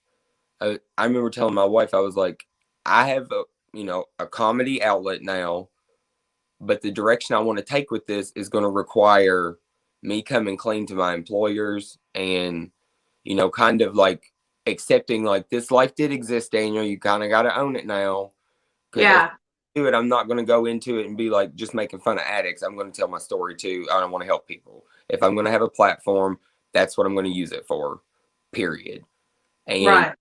I remember telling my wife, I was like, I have a comedy outlet now, but the direction I want to take with this is going to require me coming clean to my employers and, kind of like accepting like this life did exist, Daniel. You kind of got to own it now. Because if I do it, I'm not going to go into it and be like just making fun of addicts. I'm going to tell my story too. I don't want to help people. If I'm going to have a platform, that's what I'm going to use it for, period. And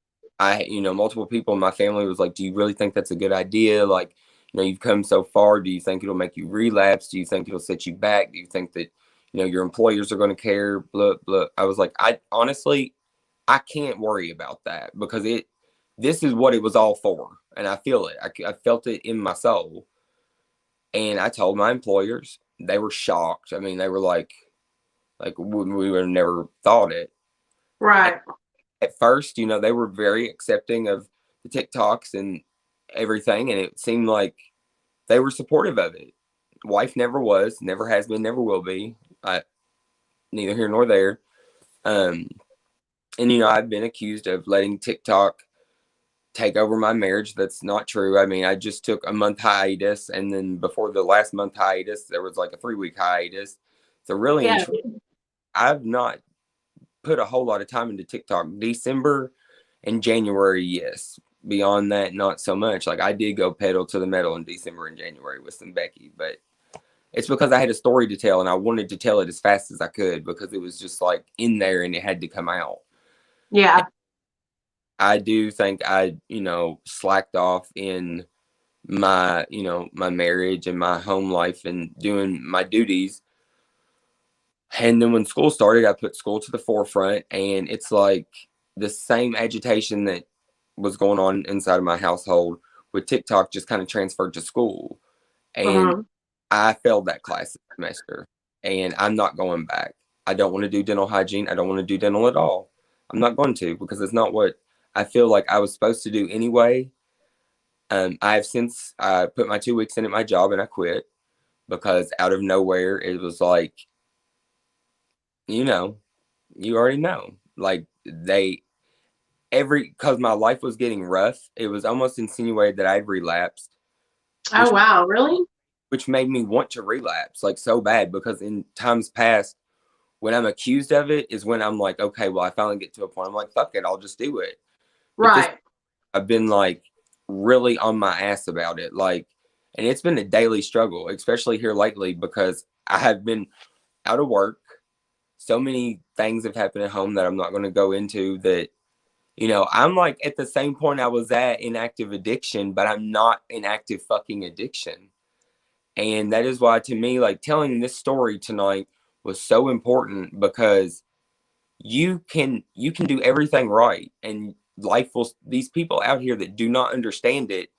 multiple people in my family was like, do you really think that's a good idea? Like, you've come so far. Do you think it'll make you relapse? Do you think it'll set you back? Do you think that, your employers are going to care? Blah, blah. I was like, I can't worry about that because this is what it was all for. And I feel it. I felt it in my soul. And I told my employers, they were shocked. I mean, they were like we would have never thought it. Right. And at first, they were very accepting of the TikToks and everything. And it seemed like they were supportive of it. Wife never was, never has been, never will be. Neither here nor there. And I've been accused of letting TikTok take over my marriage. That's not true. I mean, I just took a month hiatus, and then before the last month hiatus, there was like a 3-week hiatus. So really, I've not put a whole lot of time into TikTok. December and January, yes. Beyond that, not so much. Like I did go pedal to the metal in December and January with some Becky, but it's because I had a story to tell and I wanted to tell it as fast as I could because it was just like in there and it had to come out. Yeah. And I do think I, slacked off in my, my marriage and my home life and doing my duties. And then when school started, I put school to the forefront, and it's like the same agitation that was going on inside of my household with TikTok just kind of transferred to school. And I failed that class this semester, and I'm not going back. I don't want to do dental hygiene. I don't want to do dental at all. I'm not going to because it's not what I feel like I was supposed to do anyway. I have since put my 2 weeks in at my job and I quit because out of nowhere it was like, you already know. Like because my life was getting rough, it was almost insinuated that I'd relapsed. Oh, wow. Really? Which made me want to relapse like so bad because in times past, when I'm accused of it is when I'm like, okay, well, I finally get to a point. I'm like, fuck it, I'll just do it. Right. I've been like really on my ass about it. Like, and it's been a daily struggle, especially here lately because I have been out of work. So many things have happened at home that I'm not going to go into that, I'm like at the same point I was at in active addiction, but I'm not in active fucking addiction. And that is why to me, like telling this story tonight was so important because you can do everything right. And these people out here that do not understand it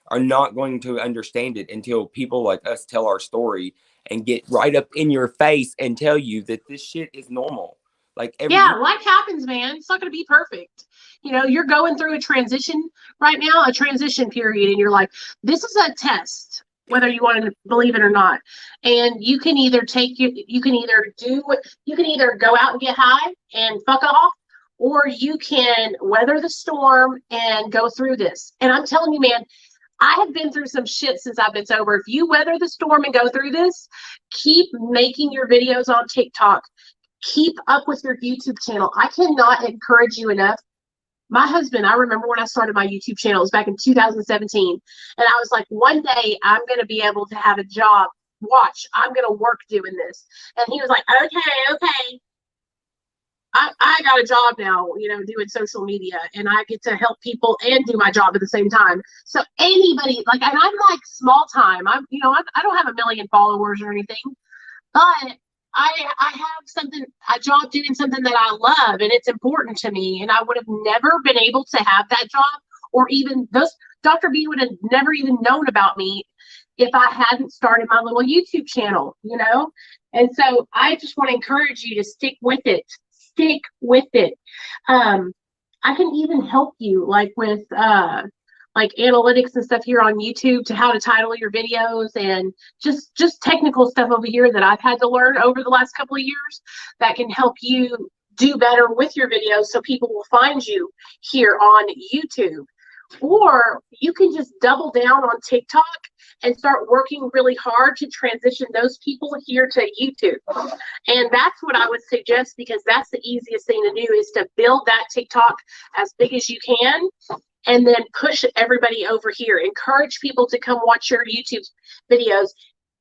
are not going to understand it until people like us tell our story and get right up in your face and tell you that this shit is normal. Like Yeah, life happens, man. It's not going to be perfect. You know, you're going through a transition right now, a transition period, and you're like, this is a test, whether you want to believe it or not. And you can either you can either you can either go out and get high and fuck off, or you can weather the storm and go through this. And I'm telling you, man, I have been through some shit since I've been sober. If you weather the storm and go through this, keep making your videos on TikTok. Keep up with your YouTube channel. I cannot encourage you enough. My husband, I remember when I started my YouTube channel, it was back in 2017. And I was like, one day I'm going to be able to have a job. Watch, I'm going to work doing this. And he was like, okay. I got a job now, you know, doing social media, and I get to help people and do my job at the same time. So anybody, like, and I'm like small time. I don't have a million followers or anything, but I have a job doing something that I love, and it's important to me. And I would have never been able to have that job, or even Dr. B would have never even known about me if I hadn't started my little YouTube channel, you know? And so I just want to encourage you to stick with it. Stick with it. I can even help you like with like analytics and stuff here on YouTube to how to title your videos, and just technical stuff over here that I've had to learn over the last couple of years that can help you do better with your videos so people will find you here on YouTube. Or you can just double down on TikTok and start working really hard to transition those people here to YouTube. And that's what I would suggest, because that's the easiest thing to do, is to build that TikTok as big as you can and then push everybody over here. Encourage people to come watch your YouTube videos.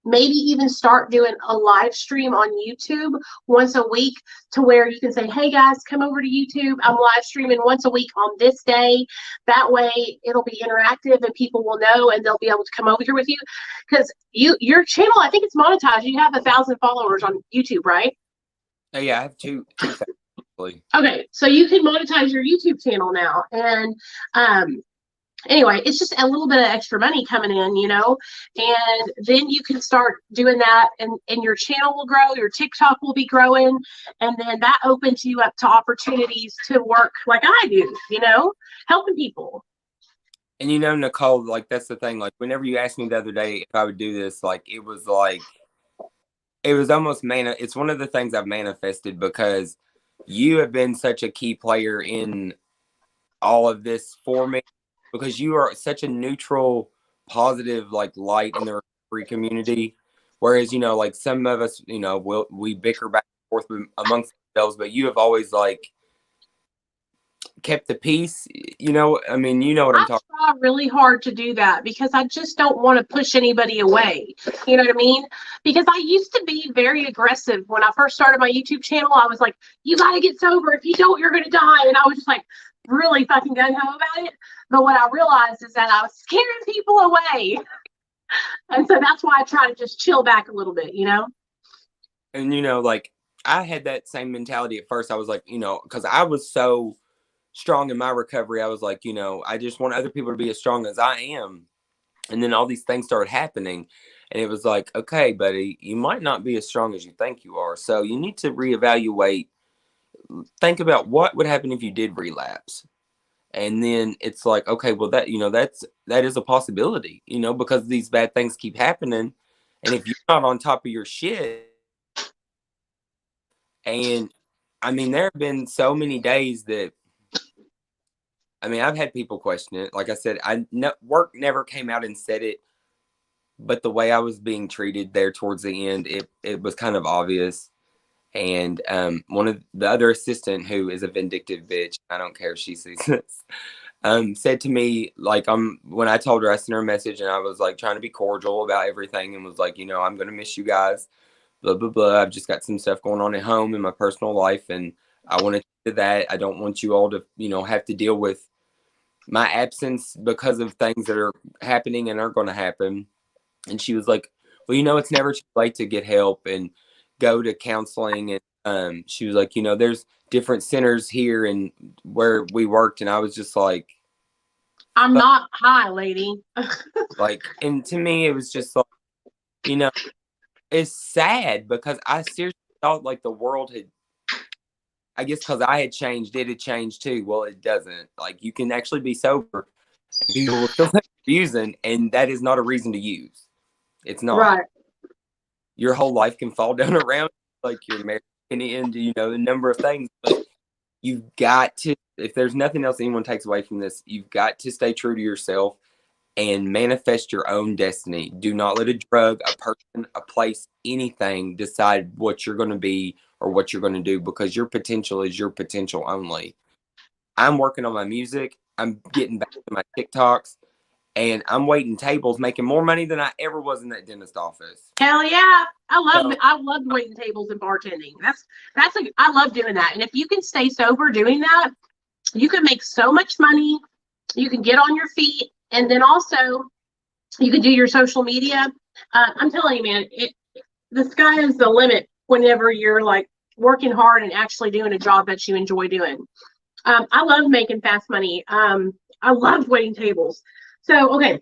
Maybe even start doing a live stream on YouTube once a week, to where you can say, hey guys, come over to YouTube. I'm live streaming once a week on this day. That way it'll be interactive and people will know, and they'll be able to come over here with you. Because your channel, I think it's monetized. You have 1,000 followers on YouTube, right? Oh, yeah, I have two. Okay, so you can monetize your YouTube channel now. And anyway, it's just a little bit of extra money coming in, you know, and then you can start doing that, and your channel will grow, your TikTok will be growing, and then that opens you up to opportunities to work like I do, you know, helping people. And you know, Nicole, like that's the thing. Like whenever you asked me the other day if I would do this, it was almost it's one of the things I've manifested, because you have been such a key player in all of this for me, because you are such a neutral, positive, like light in the recovery community. Whereas, you know, like some of us, you know, we bicker back and forth amongst ourselves, but you have always like kept the peace. You know, I mean, you know what I'm talking. I try really hard to do that, because I just don't want to push anybody away. You know what I mean? Because I used to be very aggressive when I first started my YouTube channel. I was like, you got to get sober. If you don't, you're going to die. And I was just like really fucking gung ho about it. But what I realized is that I was scaring people away. And so that's why I try to just chill back a little bit, you know? And, you know, like I had that same mentality at first. I was like, you know, because I was so strong in my recovery, I was like, you know, I just want other people to be as strong as I am. And then all these things started happening, and it was like, okay, buddy, you might not be as strong as you think you are. So you need to reevaluate, think about what would happen if you did relapse. And then it's like, okay, well, that, you know, that is a possibility, you know, because these bad things keep happening. And if you're not on top of your shit, and I mean, there have been so many days that, I mean, I've had people question it. Like I said, work never came out and said it, but the way I was being treated there towards the end, it was kind of obvious. And one of the other assistant, who is a vindictive bitch, I don't care if she sees this, said to me, like, when I told her, I sent her a message, and I was like trying to be cordial about everything, and was like, you know, I'm gonna miss you guys, blah blah blah. I've just got some stuff going on at home in my personal life, and I want to do that. I don't want you all to, you know, have to deal with my absence because of things that are happening and aren't going to happen. And she was like, well, you know, it's never too late to get help and go to counseling. And she was like, you know, there's different centers here and where we worked. And I was just like, I'm not high, lady. like, and to me, it was just like, you know, it's sad, because I seriously thought like the world had I guess because I had changed, it had changed too. Well, it doesn't. Like, you can actually be sober and people will still think you're using, and that is not a reason to use. It's not. Right. Your whole life can fall down around, like your marriage can end, you know, a number of things. But you've got to, if there's nothing else anyone takes away from this, you've got to stay true to yourself and manifest your own destiny. Do not let a drug, a person, a place, anything decide what you're going to be or what you're going to do, because your potential is your potential only. I'm working on my music. I'm getting back to my TikToks, and I'm waiting tables, making more money than I ever was in that dentist office. Hell yeah. I love waiting tables and bartending. I love doing that. And if you can stay sober doing that, you can make so much money. You can get on your feet, and then also you can do your social media. I'm telling you, man, the sky is the limit whenever you're like working hard and actually doing a job that you enjoy doing. I love making fast money. I love waiting tables. So, okay,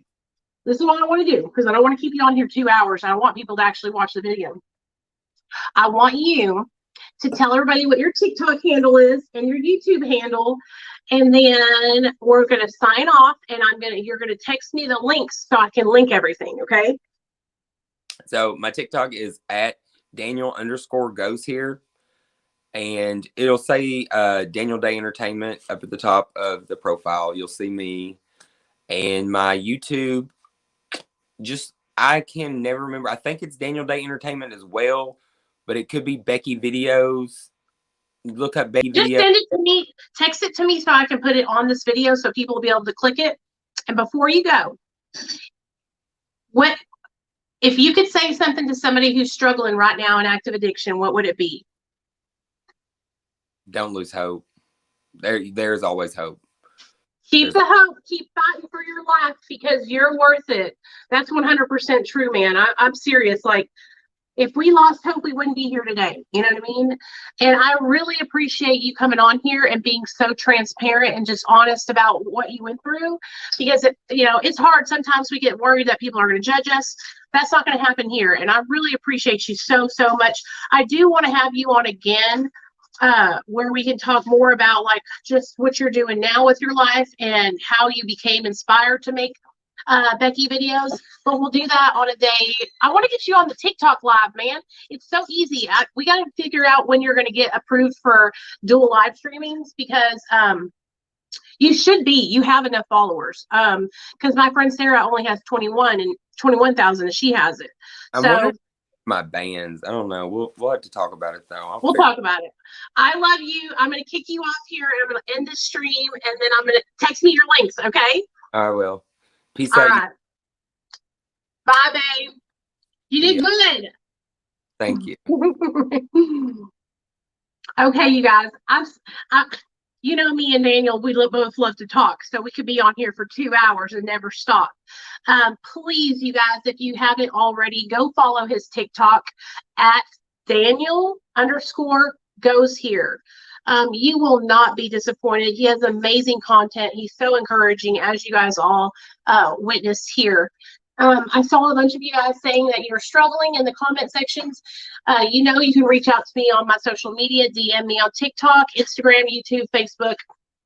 this is what I want to do, because I don't want to keep you on here 2 hours. I don't want people to actually watch the video. I want you to tell everybody what your TikTok handle is and your YouTube handle, and then we're going to sign off, and you're going to text me the links so I can link everything, okay? So my TikTok is at Daniel_goes here, and it'll say Daniel Day Entertainment up at the top of the profile. You'll see me. And my YouTube, I can never remember. I think it's Daniel Day Entertainment as well, but it could be Becky Videos. Look up Becky Just Videos. send it to me. Text it to me so I can put it on this video so people will be able to click it. And before you go, if you could say something to somebody who's struggling right now in active addiction, what would it be? Don't lose hope. There's always hope. Keep the hope. Keep fighting for your life, because you're worth it. That's 100% true, man. I'm serious. Like, if we lost hope, we wouldn't be here today. You know what I mean? And I really appreciate you coming on here and being so transparent and just honest about what you went through, because it's hard. Sometimes we get worried that people are going to judge us. That's not going to happen here. And I really appreciate you so, so much. I do want to have you on again, where we can talk more about like just what you're doing now with your life and how you became inspired to make Becky videos. But we'll do that on a day. I want to get you on the TikTok live, man. It's so easy. We got to figure out when you're going to get approved for dual live streamings, because you have enough followers. Because my friend Sarah only has 21,000 and she has it. So my bands, I don't know. We'll have to talk about it though. We'll talk about it. I love you. I'm going to kick you off here, and I'm going to end this stream, and then I'm going to text me your links, okay? I will. Peace All out. right. Bye, babe. You did good. Thank you. Okay, you guys. You know me and Daniel, we both love to talk, so we could be on here for 2 hours and never stop. Please, you guys, if you haven't already, go follow his TikTok at Daniel_goes here. You will not be disappointed. He has amazing content. He's so encouraging, as you guys all witnessed here. I saw a bunch of you guys saying that you're struggling in the comment sections. You can reach out to me on my social media, DM me on TikTok, Instagram, YouTube, Facebook,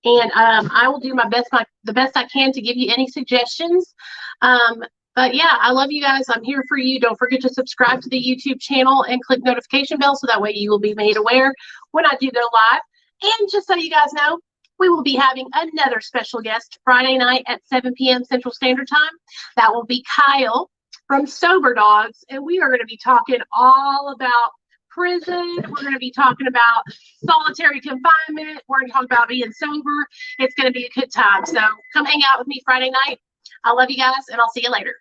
and I will do the best I can to give you any suggestions. But yeah, I love you guys. I'm here for you. Don't forget to subscribe to the YouTube channel and click notification bell so that way you will be made aware when I do go live. And just so you guys know, we will be having another special guest Friday night at 7 p.m. Central Standard Time. That will be Kyle from Sober Dogs, and we are going to be talking all about prison. We're going to be talking about solitary confinement. We're going to talk about being sober. It's going to be a good time. So come hang out with me Friday night. I love you guys, and I'll see you later.